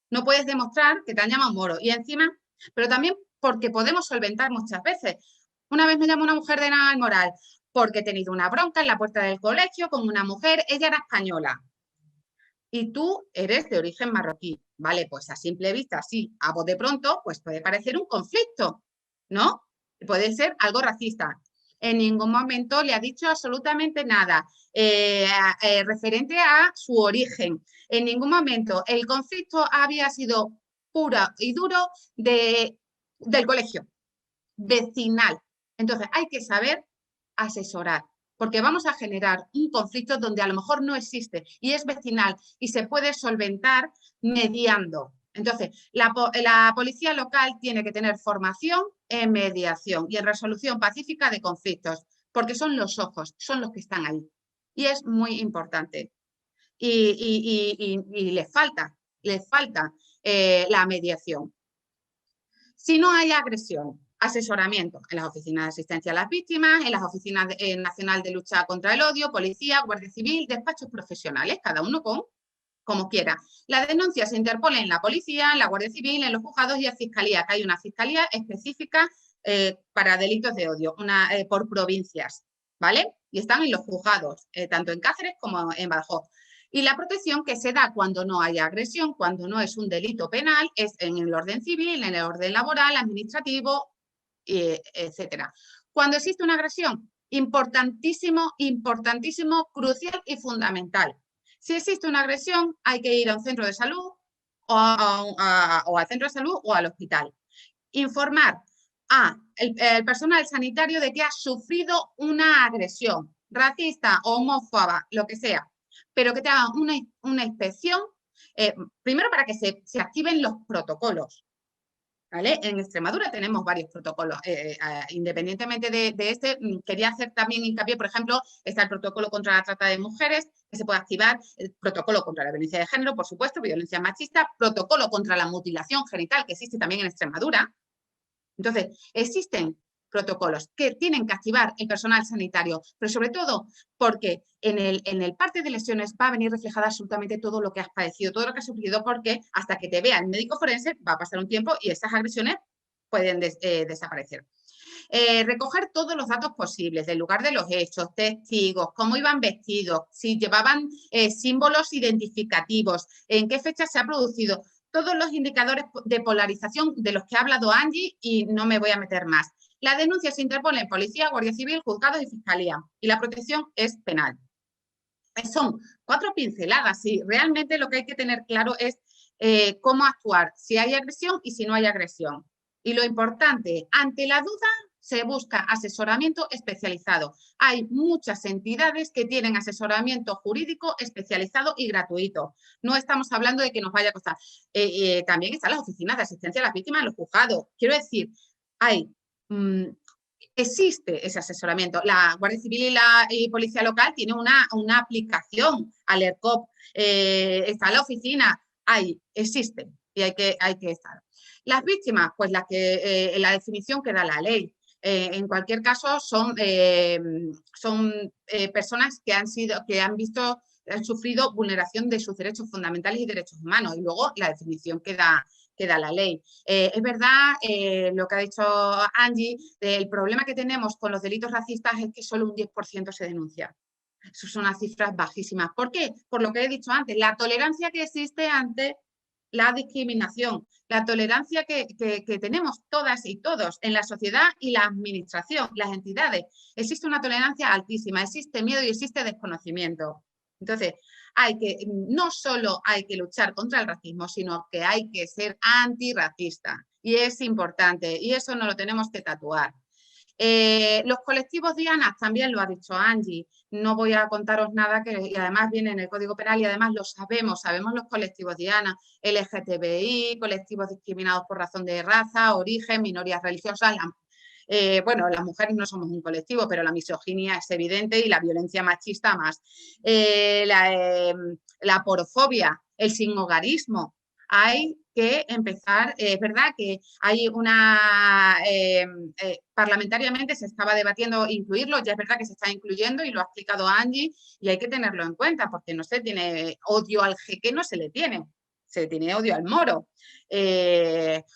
no puedes demostrar que te han llamado moro. Y encima, pero también porque podemos solventar muchas veces. Una vez me llamó una mujer de Navalmoral porque he tenido una bronca en la puerta del colegio con una mujer, ella era española. Y tú eres de origen marroquí. Vale, pues a simple vista, sí, a bote pronto, pues puede parecer un conflicto, ¿no? Puede ser algo racista. En ningún momento le ha dicho absolutamente nada referente a su origen. En ningún momento el conflicto había sido puro y duro del colegio, vecinal. Entonces hay que saber asesorar, porque vamos a generar un conflicto donde a lo mejor no existe y es vecinal y se puede solventar mediando. Entonces, la policía local tiene que tener formación en mediación y en resolución pacífica de conflictos, porque son los ojos, son los que están ahí. Y es muy importante. Y les falta la mediación. Si no hay agresión, asesoramiento en las oficinas de asistencia a las víctimas, en las oficinas nacional de lucha contra el odio, policía, guardia civil, despachos profesionales, cada uno como quiera. La denuncia se interpone en la policía, en la guardia civil, en los juzgados y en fiscalía, que hay una fiscalía específica para delitos de odio, por provincias, ¿vale? Y están en los juzgados, tanto en Cáceres como en Badajoz. Y la protección que se da cuando no hay agresión, cuando no es un delito penal, es en el orden civil, en el orden laboral, administrativo, etcétera. Cuando existe una agresión, importantísimo, importantísimo, crucial y fundamental. Si existe una agresión, hay que ir a un centro de salud o al centro de salud o al hospital. Informar al personal sanitario de que ha sufrido una agresión racista o homófoba, lo que sea, pero que te hagan una inspección, primero para que se activen los protocolos. ¿Vale? En Extremadura tenemos varios protocolos. Independientemente de este, quería hacer también hincapié, por ejemplo, está el protocolo contra la trata de mujeres, que se puede activar, el protocolo contra la violencia de género, por supuesto, violencia machista, protocolo contra la mutilación genital, que existe también en Extremadura. Entonces, existen protocolos que tienen que activar el personal sanitario, pero sobre todo porque en el parte de lesiones va a venir reflejada absolutamente todo lo que has padecido, todo lo que has sufrido, porque hasta que te vea el médico forense va a pasar un tiempo y esas agresiones pueden desaparecer. Recoger todos los datos posibles del lugar de los hechos, testigos, cómo iban vestidos, si llevaban símbolos identificativos, en qué fecha se ha producido, todos los indicadores de polarización de los que ha hablado Angie y no me voy a meter más. La denuncia se interpone en policía, guardia civil, juzgados y fiscalía y la protección es penal. Son 4 pinceladas y realmente lo que hay que tener claro es cómo actuar, si hay agresión y si no hay agresión. Y lo importante, ante la duda se busca asesoramiento especializado. Hay muchas entidades que tienen asesoramiento jurídico especializado y gratuito. No estamos hablando de que nos vaya a costar. También están las oficinas de asistencia a las víctimas en los juzgados. Quiero decir, existe ese asesoramiento. La Guardia Civil y Policía Local tienen una aplicación al ERCOP, está la oficina, existe y hay que estar. Las víctimas, pues la definición que da la ley. En cualquier caso, son personas que han sufrido vulneración de sus derechos fundamentales y derechos humanos. Y luego la definición que da la ley. Es verdad lo que ha dicho Angie, el problema que tenemos con los delitos racistas es que solo un 10% se denuncia. Eso son unas cifras bajísimas. ¿Por qué? Por lo que he dicho antes, la tolerancia que existe ante la discriminación, la tolerancia que tenemos todas y todos en la sociedad y la administración, las entidades. Existe una tolerancia altísima, existe miedo y existe desconocimiento. Entonces, no solo hay que luchar contra el racismo, sino que hay que ser antirracista. Y es importante, y eso no lo tenemos que tatuar. Los colectivos dianas, también lo ha dicho Angie, no voy a contaros nada, y además viene en el Código Penal y además lo sabemos los colectivos dianas, LGTBI, colectivos discriminados por razón de raza, origen, minorías religiosas. Bueno, las mujeres no somos un colectivo, pero la misoginia es evidente y la violencia machista más. La aporofobia, el sinhogarismo. Hay que empezar, es verdad que hay una, parlamentariamente se estaba debatiendo incluirlo, ya es verdad que se está incluyendo y lo ha explicado Angie y hay que tenerlo en cuenta porque no se tiene odio al jeque, no se le tiene. Se tiene odio al moro,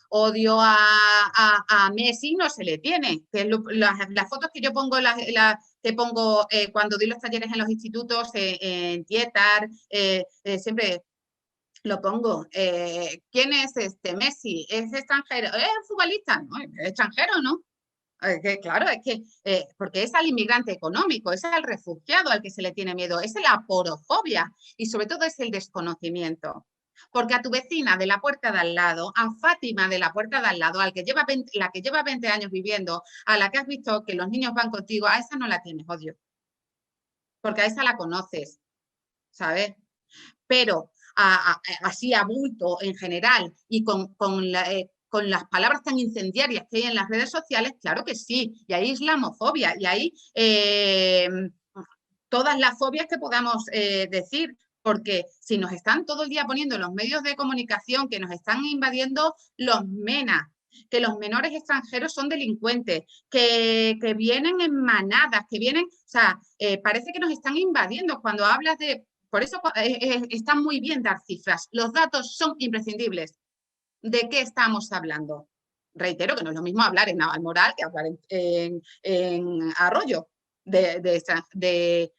odio a Messi no se le tiene. Las fotos que yo pongo, que pongo cuando doy los talleres en los institutos, en Tietar, siempre lo pongo. ¿Quién es este Messi? ¿Es extranjero? ¿Es futbolista? No, es extranjero, ¿no? Claro, es que porque es al inmigrante económico, es al refugiado al que se le tiene miedo, es la aporofobia y sobre todo es el desconocimiento. Porque a tu vecina de la puerta de al lado, a Fátima de la puerta de al lado, la que lleva 20 años viviendo, a la que has visto que los niños van contigo, a esa no la tienes odio. Porque a esa la conoces, ¿sabes? Pero así a bulto en general y con las palabras tan incendiarias que hay en las redes sociales, claro que sí. Y hay islamofobia y hay todas las fobias que podamos decir. Porque si nos están todo el día poniendo los medios de comunicación que nos están invadiendo los MENA, que los menores extranjeros son delincuentes, que vienen en manadas, que vienen, o sea, parece que nos están invadiendo cuando hablas de... Por eso está muy bien dar cifras. Los datos son imprescindibles. ¿De qué estamos hablando? Reitero que no es lo mismo hablar en Navalmoral que hablar en Arroyo de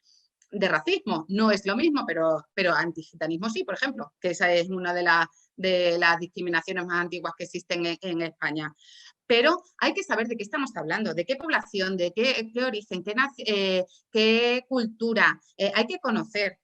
racismo, no es lo mismo, pero antigitanismo sí, por ejemplo, que esa es una de las discriminaciones más antiguas que existen en España. Pero hay que saber de qué estamos hablando, de qué población, de qué origen, qué cultura, hay que conocer,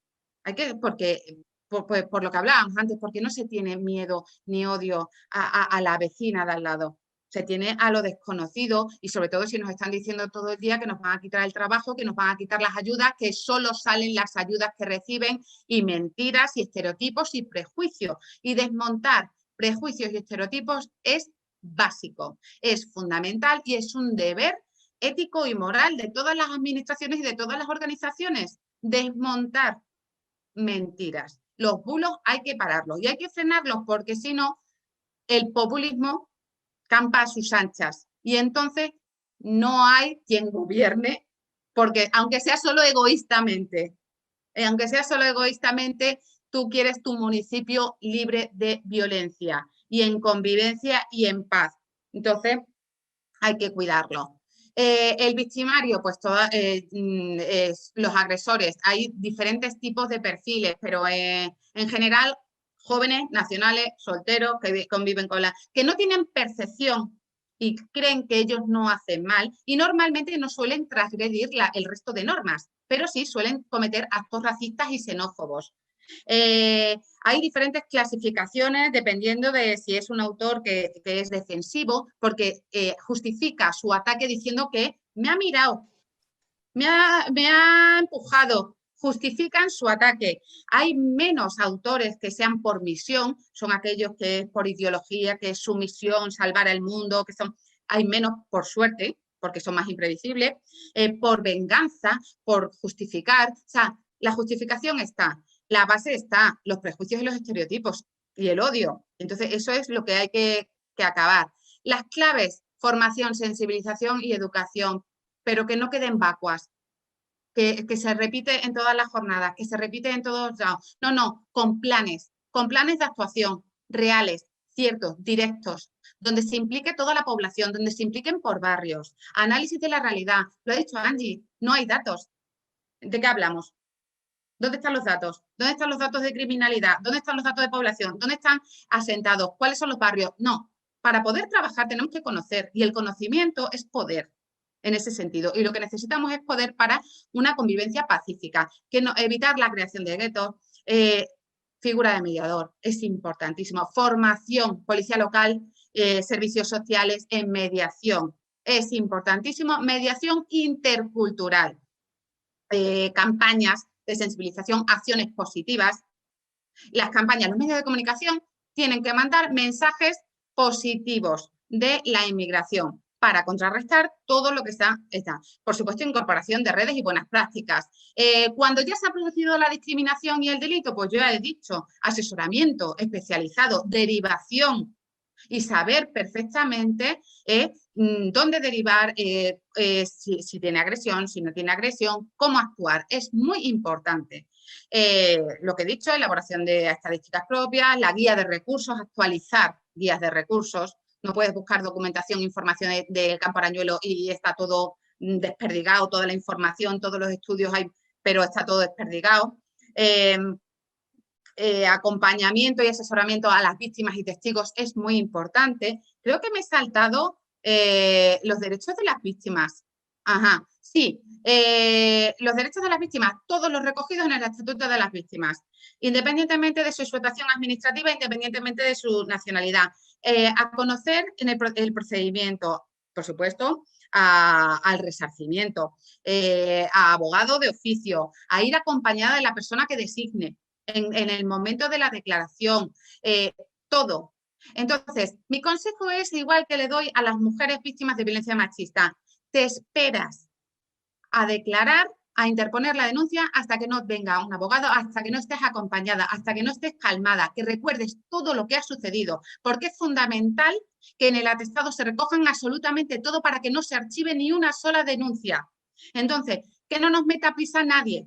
porque por lo que hablábamos antes, porque no se tiene miedo ni odio a la vecina de al lado. Se tiene a lo desconocido y sobre todo si nos están diciendo todo el día que nos van a quitar el trabajo, que nos van a quitar las ayudas, que solo salen las ayudas que reciben y mentiras y estereotipos y prejuicios. Y desmontar prejuicios y estereotipos es básico, es fundamental y es un deber ético y moral de todas las administraciones y de todas las organizaciones. Desmontar mentiras. Los bulos hay que pararlos y hay que frenarlos porque si no, el populismo campa a sus anchas y entonces no hay quien gobierne, porque aunque sea solo egoístamente, tú quieres tu municipio libre de violencia y en convivencia y en paz. Entonces hay que cuidarlo. El victimario, pues los agresores, hay diferentes tipos de perfiles, pero en general jóvenes, nacionales, solteros, que conviven con que no tienen percepción y creen que ellos no hacen mal y normalmente no suelen transgredir el resto de normas, pero sí suelen cometer actos racistas y xenófobos. Hay diferentes clasificaciones dependiendo de si es un autor que es defensivo, porque justifica su ataque diciendo que me ha mirado, me ha empujado, justifican su ataque. Hay menos autores que sean por misión, son aquellos que es por ideología, que es su misión salvar al mundo, hay menos por suerte, porque son más imprevisibles, por venganza, por justificar, o sea, la justificación está. La base está, los prejuicios y los estereotipos y el odio. Entonces, eso es lo que hay que acabar. Las claves, formación, sensibilización y educación, pero que no queden vacuas, que se repite en todas las jornadas, que se repite en todos lados. No, con planes de actuación reales, ciertos, directos, donde se implique toda la población, donde se impliquen por barrios. Análisis de la realidad. Lo ha dicho Angie, no hay datos. ¿De qué hablamos? ¿Dónde están los datos? ¿Dónde están los datos de criminalidad? ¿Dónde están los datos de población? ¿Dónde están asentados? ¿Cuáles son los barrios? No, para poder trabajar tenemos que conocer y el conocimiento es poder en ese sentido. Y lo que necesitamos es poder para una convivencia pacífica, evitar la creación de guetos, figura de mediador, es importantísimo. Formación, policía local, servicios sociales en mediación. es importantísimo. Mediación intercultural, campañas de sensibilización, acciones positivas. Las campañas, los medios de comunicación tienen que mandar mensajes positivos de la inmigración para contrarrestar todo lo que está. Por supuesto, incorporación de redes y buenas prácticas. Cuando ya se ha producido la discriminación y el delito, pues yo ya he dicho, asesoramiento especializado, derivación y saber perfectamente dónde derivar, si tiene agresión, si no tiene agresión, cómo actuar. Es muy importante. Lo que he dicho, elaboración de estadísticas propias, la guía de recursos, actualizar guías de recursos. No puedes buscar documentación, información del Campo Arañuelo y está todo desperdigado, toda la información, todos los estudios hay, pero está todo desperdigado. Acompañamiento y asesoramiento a las víctimas y testigos es muy importante. Creo que me he saltado los derechos de las víctimas. Ajá, sí. Los derechos de las víctimas, todos los recogidos en el Estatuto de las Víctimas, independientemente de su explotación administrativa, independientemente de su nacionalidad. A conocer en el procedimiento, por supuesto, al resarcimiento, a abogado de oficio, a ir acompañada de la persona que designe en el momento de la declaración, todo. Entonces, mi consejo es igual que le doy a las mujeres víctimas de violencia machista. Te esperas a declarar, a interponer la denuncia hasta que no venga un abogado, hasta que no estés acompañada, hasta que no estés calmada, que recuerdes todo lo que ha sucedido, porque es fundamental que en el atestado se recojan absolutamente todo para que no se archive ni una sola denuncia. Entonces, que no nos meta prisa nadie,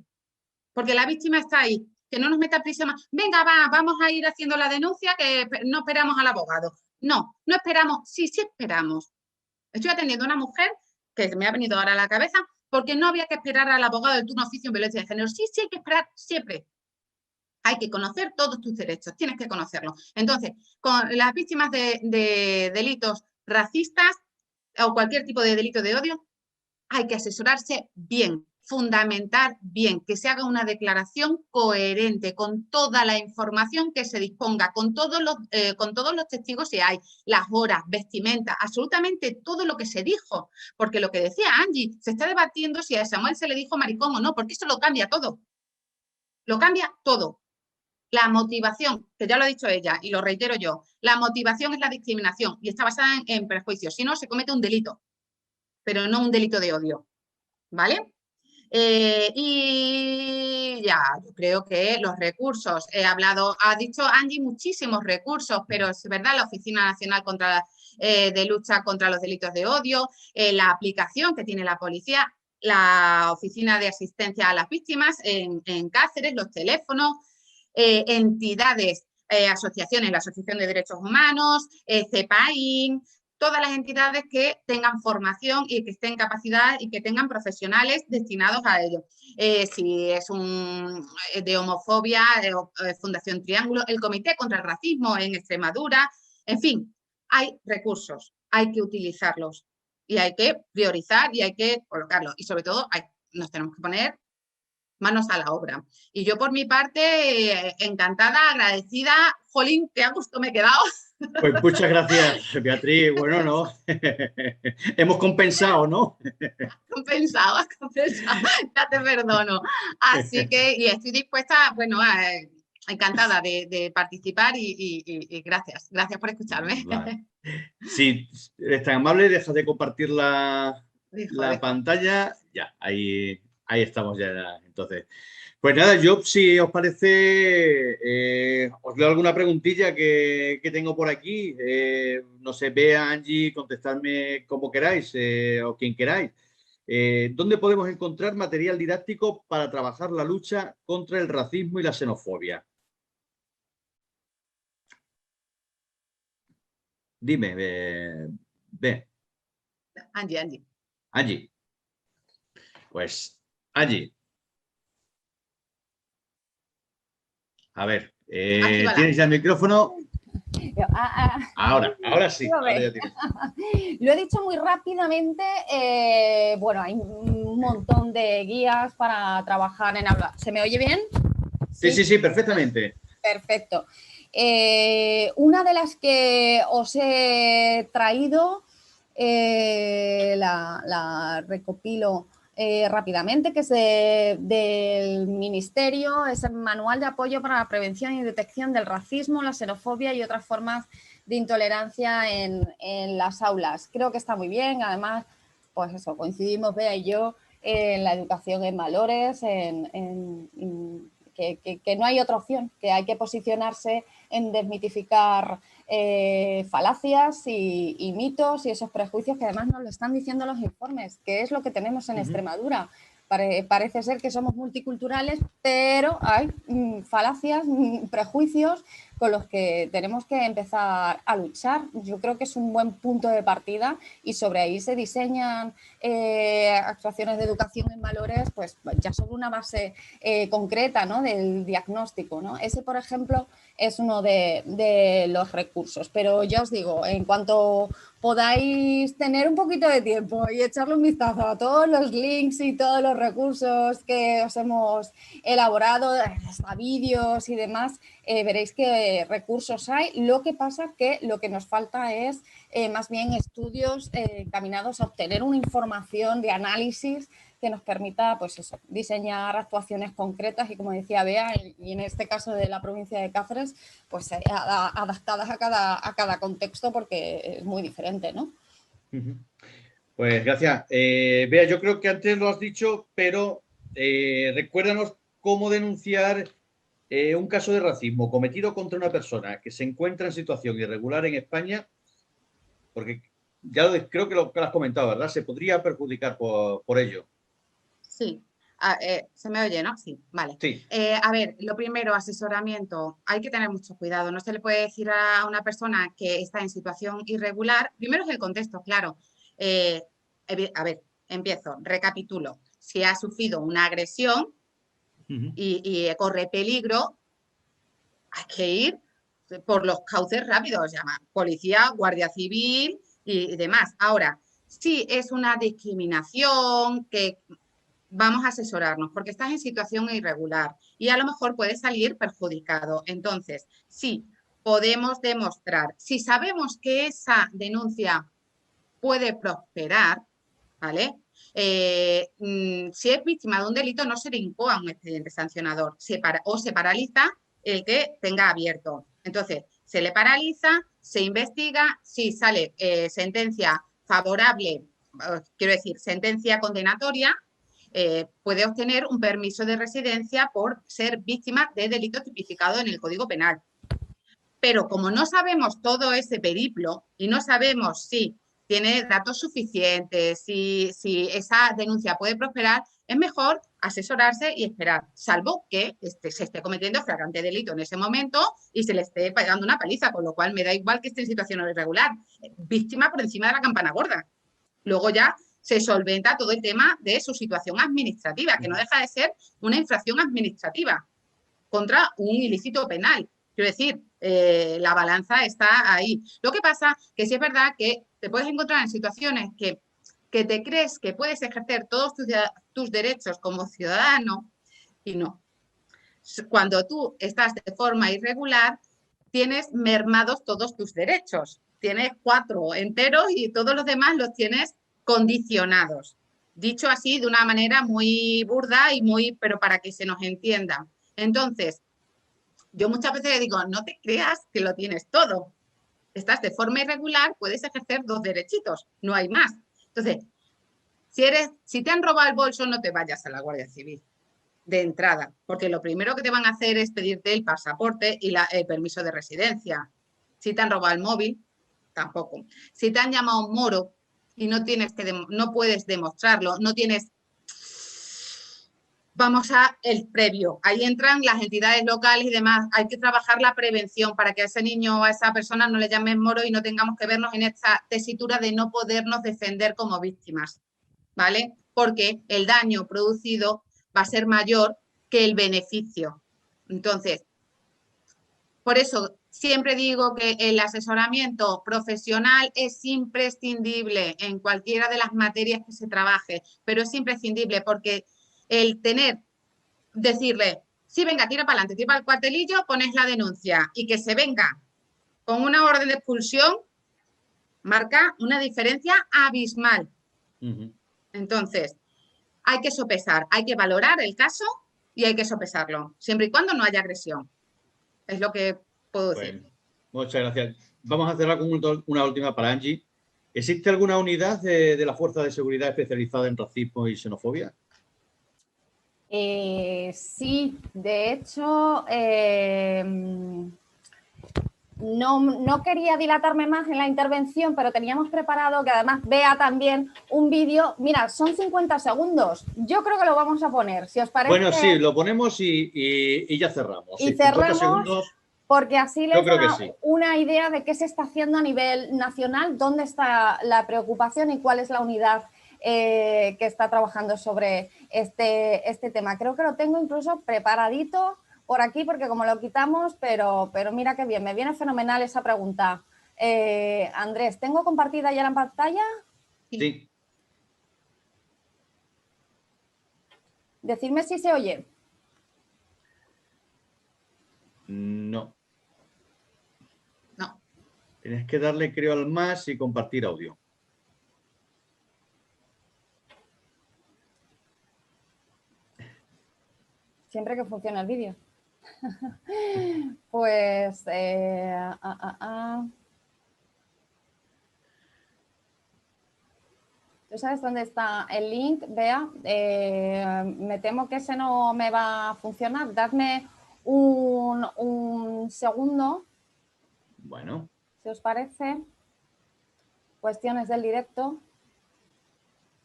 porque la víctima está ahí, que no nos meta prisa más. Venga, vamos a ir haciendo la denuncia, que no esperamos al abogado. No, no esperamos, sí esperamos. Estoy atendiendo a una mujer que me ha venido ahora a la cabeza, porque no había que esperar al abogado del turno oficio en violencia de género. Sí, hay que esperar siempre. Hay que conocer todos tus derechos, tienes que conocerlos. Entonces, con las víctimas de delitos racistas o cualquier tipo de delito de odio, hay que asesorarse bien, fundamentar bien, que se haga una declaración coherente con toda la información que se disponga, con todos los testigos si hay, las horas, vestimenta, absolutamente todo lo que se dijo. Porque lo que decía Angie, se está debatiendo si a Samuel se le dijo maricón o no, porque eso lo cambia todo. Lo cambia todo. La motivación, que ya lo ha dicho ella y lo reitero yo, la motivación es la discriminación y está basada en prejuicios. Si no, se comete un delito, pero no un delito de odio. ¿Vale? Y ya, yo creo que los recursos, ha dicho Angie muchísimos recursos, pero es verdad, la Oficina Nacional de Lucha contra los Delitos de Odio, la aplicación que tiene la policía, la Oficina de Asistencia a las Víctimas en Cáceres, los teléfonos, entidades, asociaciones, la Asociación de Derechos Humanos, CEPAIN, todas las entidades que tengan formación y que estén en capacidad y que tengan profesionales destinados a ello. Si es de homofobia, Fundación Triángulo, el Comité contra el Racismo en Extremadura, en fin, hay recursos, hay que utilizarlos y hay que priorizar y hay que colocarlos. Y sobre todo nos tenemos que poner manos a la obra. Y yo por mi parte, encantada, agradecida. Jolín, qué a gusto me he quedado. Pues muchas gracias, Beatriz. Bueno, no, hemos compensado, ¿no? Compensado, ya te perdono. Así que, y estoy dispuesta, bueno, encantada de participar y gracias por escucharme. Vale. Si eres tan amable, dejas de compartir la pantalla. Ya, ahí estamos ya, entonces. Pues nada, yo, si os parece, os leo alguna preguntilla que tengo por aquí. No sé, Bea, Angie, contestadme como queráis o quien queráis. ¿Dónde podemos encontrar material didáctico para trabajar la lucha contra el racismo y la xenofobia? Dime, Bea. Angie. Angie. Pues, Angie. A ver, ¿tienes ya el micrófono? Ahora sí. Ahora ya tienes. Lo he dicho muy rápidamente. Bueno, hay un montón de guías para trabajar en aula. ¿Se me oye bien? Sí, perfectamente. Perfecto. Una de las que os he traído la recopilo rápidamente, que es del Ministerio, es el Manual de Apoyo para la Prevención y Detección del Racismo, la Xenofobia y otras formas de intolerancia en las aulas. Creo que está muy bien, además, pues eso, coincidimos Bea y yo en la educación en valores, que no hay otra opción, que hay que posicionarse en desmitificar falacias y mitos y esos prejuicios que además nos lo están diciendo los informes, que es lo que tenemos en Extremadura. Parece ser que somos multiculturales, pero hay falacias, prejuicios con los que tenemos que empezar a luchar. Yo creo que es un buen punto de partida y sobre ahí se diseñan actuaciones de educación en valores, pues ya sobre una base concreta, ¿no?, del diagnóstico, ¿no? Ese, por ejemplo, es uno de los recursos. Pero ya os digo, en cuanto podáis tener un poquito de tiempo y echarle un vistazo a todos los links y todos los recursos que os hemos elaborado, hasta vídeos y demás, veréis que recursos hay. Lo que pasa que lo que nos falta es más bien estudios encaminados a obtener una información de análisis que nos permita, pues eso, diseñar actuaciones concretas y, como decía Bea, y en este caso de la provincia de Cáceres, pues adaptadas a cada contexto, porque es muy diferente, ¿no? Pues gracias. Bea, yo creo que antes lo has dicho, pero recuérdanos cómo denunciar un caso de racismo cometido contra una persona que se encuentra en situación irregular en España, porque ya creo que lo has comentado, ¿verdad? Se podría perjudicar por ello. Sí. ¿Se me oye, no? Sí, vale. Sí. A ver, lo primero, asesoramiento. Hay que tener mucho cuidado. No se le puede decir a una persona que está en situación irregular. Primero es el contexto, claro. A ver, empiezo, recapitulo. Si ha sufrido una agresión y corre peligro, hay que ir por los cauces rápidos, llama policía, guardia civil y demás. Ahora, si es una discriminación que vamos a asesorarnos porque estás en situación irregular y a lo mejor puedes salir perjudicado. Entonces, sí, podemos demostrar, si sabemos que esa denuncia puede prosperar, ¿vale? Si es víctima de un delito, no se le incoa un expediente sancionador o se paraliza el que tenga abierto. Entonces, se le paraliza, se investiga, si sale sentencia favorable, quiero decir, sentencia condenatoria, puede obtener un permiso de residencia por ser víctima de delito tipificado en el Código Penal. Pero como no sabemos todo ese periplo y no sabemos si tiene datos suficientes, si esa denuncia puede prosperar, es mejor asesorarse y esperar, salvo que se esté cometiendo flagrante delito en ese momento y se le esté pagando una paliza, con lo cual me da igual que esté en situación irregular. Víctima por encima de la campana gorda. Luego ya se solventa todo el tema de su situación administrativa, que no deja de ser una infracción administrativa contra un ilícito penal. Quiero decir, la balanza está ahí. Lo que pasa que sí es verdad que te puedes encontrar en situaciones que te crees que puedes ejercer todos tus derechos como ciudadano y no. Cuando tú estás de forma irregular, tienes mermados todos tus derechos. Tienes 4 enteros y todos los demás los tienes condicionados. Dicho así de una manera muy burda y pero para que se nos entienda. Entonces, yo muchas veces le digo, no te creas que lo tienes todo. Estás de forma irregular, puedes ejercer 2 derechitos, no hay más. Entonces, si te han robado el bolso, no te vayas a la Guardia Civil de entrada, porque lo primero que te van a hacer es pedirte el pasaporte y el permiso de residencia. Si te han robado el móvil, tampoco. Si te han llamado moro y no puedes demostrarlo, no tienes... Vamos a el previo. Ahí entran las entidades locales y demás. Hay que trabajar la prevención para que a ese niño o a esa persona no le llamen moro y no tengamos que vernos en esta tesitura de no podernos defender como víctimas, ¿vale? Porque el daño producido va a ser mayor que el beneficio. Entonces, por eso siempre digo que el asesoramiento profesional es imprescindible en cualquiera de las materias que se trabaje, pero es imprescindible porque el decirle, sí, venga, tira para adelante, tira para el cuartelillo, pones la denuncia y que se venga con una orden de expulsión, marca una diferencia abismal. Ujú. Entonces, hay que sopesar, hay que valorar el caso y hay que sopesarlo, siempre y cuando no haya agresión. Es lo que puedo decir. Bueno, muchas gracias. Vamos a cerrar con una última para Angie. ¿Existe alguna unidad de la Fuerza de Seguridad especializada en racismo y xenofobia? Sí, de hecho, no quería dilatarme más en la intervención, pero teníamos preparado, que además vea también un vídeo. Mira, son 50 segundos. Yo creo que lo vamos a poner, si os parece. Bueno, sí, lo ponemos y ya cerramos. Y Sí, 50 cerremos, segundos. porque así Yo les creo que da sí. una idea de qué se está haciendo a nivel nacional, dónde está la preocupación y cuál es la unidad que está trabajando sobre este tema. Creo que lo tengo incluso preparadito por aquí, porque como lo quitamos, pero mira qué bien, me viene fenomenal esa pregunta. Andrés, ¿tengo compartida ya la pantalla? Sí. Decidme si se oye. No. No. Tienes que darle, creo, al más y compartir audio. Siempre que funcione el vídeo. Pues... ¿Tú sabes dónde está el link, Bea? Me temo que ese no me va a funcionar. Dadme un segundo. Bueno. Si os parece. Cuestiones del directo.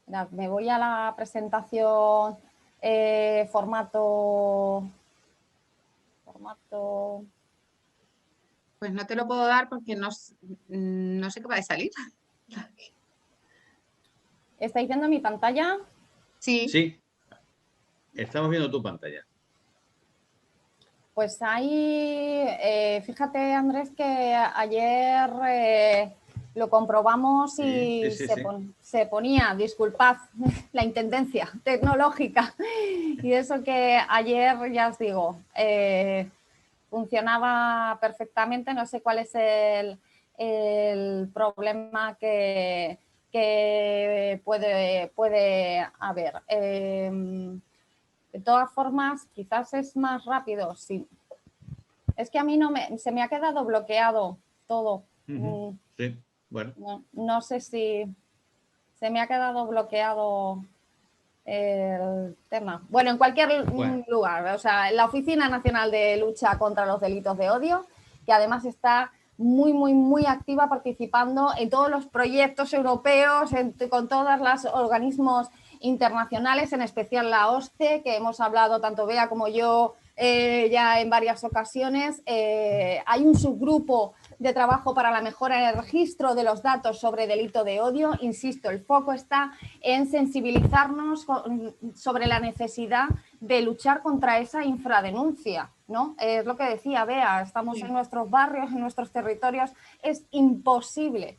Mirad, me voy a la presentación formato... Pues no te lo puedo dar porque no sé qué va a salir. ¿Estáis viendo mi pantalla? Sí. Sí. Estamos viendo tu pantalla. Pues ahí, fíjate, Andrés, que ayer lo comprobamos y se ponía, disculpad, la intendencia tecnológica. Y eso que ayer, ya os digo, funcionaba perfectamente. No sé cuál es el problema que puede haber. De todas formas, quizás es más rápido. Sí. Es que a mí se me ha quedado bloqueado todo. Sí, bueno. No sé si se me ha quedado bloqueado el tema. Bueno, en cualquier lugar. O sea, la Oficina Nacional de Lucha contra los Delitos de Odio, que además está muy activa participando en todos los proyectos europeos, con todos los organismos internacionales, en especial la OSCE, que hemos hablado tanto Bea como yo ya en varias ocasiones. Hay un subgrupo de trabajo para la mejora en el registro de los datos sobre delito de odio. Insisto, el foco está en sensibilizarnos sobre la necesidad de luchar contra esa infradenuncia, ¿no? Es lo que decía Bea, estamos en nuestros barrios, en nuestros territorios, es imposible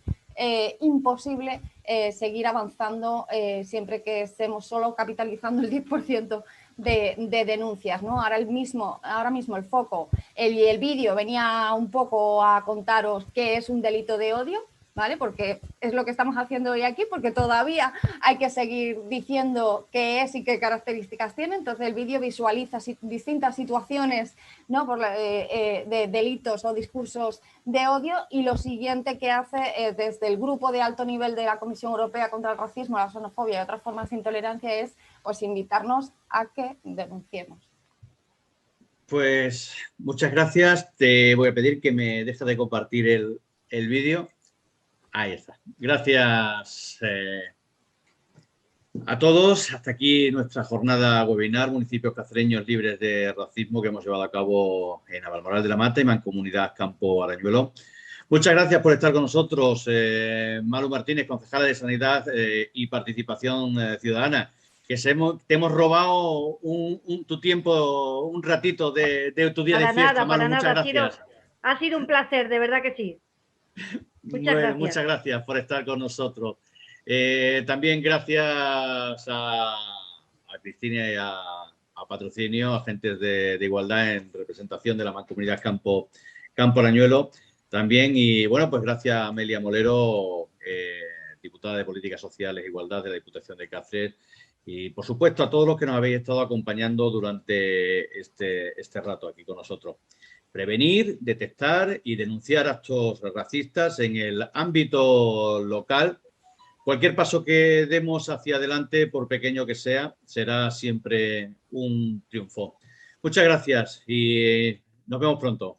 seguir avanzando siempre que estemos solo capitalizando el 10% de denuncias, ¿no? Ahora mismo el foco, el vídeo venía un poco a contaros qué es un delito de odio, ¿vale? Porque es lo que estamos haciendo hoy aquí, porque todavía hay que seguir diciendo qué es y qué características tiene. Entonces el vídeo visualiza distintas situaciones, ¿no? De delitos o discursos de odio, y lo siguiente que hace desde el grupo de alto nivel de la Comisión Europea contra el Racismo, la Xenofobia y otras formas de intolerancia es pues invitarnos a que denunciemos. Pues muchas gracias. Te voy a pedir que me dejes de compartir el vídeo. Ahí está. Gracias a todos. Hasta aquí nuestra jornada webinar Municipios Cacereños Libres de Racismo que hemos llevado a cabo en Navalmoral de la Mata y Mancomunidad Campo Arañuelo. Muchas gracias por estar con nosotros, Malu Martínez, concejala de Sanidad y Participación Ciudadana, que te hemos robado tu tiempo, un ratito de tu día de fiesta. Malu, muchas gracias. Ha sido un placer, de verdad que sí. Muchas gracias por estar con nosotros. También gracias a Cristina y a Patrocinio, agentes de igualdad en representación de la Mancomunidad Campo Arañuelo. también. Y bueno, pues gracias a Amelia Molero, diputada de Políticas Sociales e Igualdad de la Diputación de Cáceres, y por supuesto a todos los que nos habéis estado acompañando durante este rato aquí con nosotros. Prevenir, detectar y denunciar actos racistas en el ámbito local. Cualquier paso que demos hacia adelante, por pequeño que sea, será siempre un triunfo. Muchas gracias y nos vemos pronto.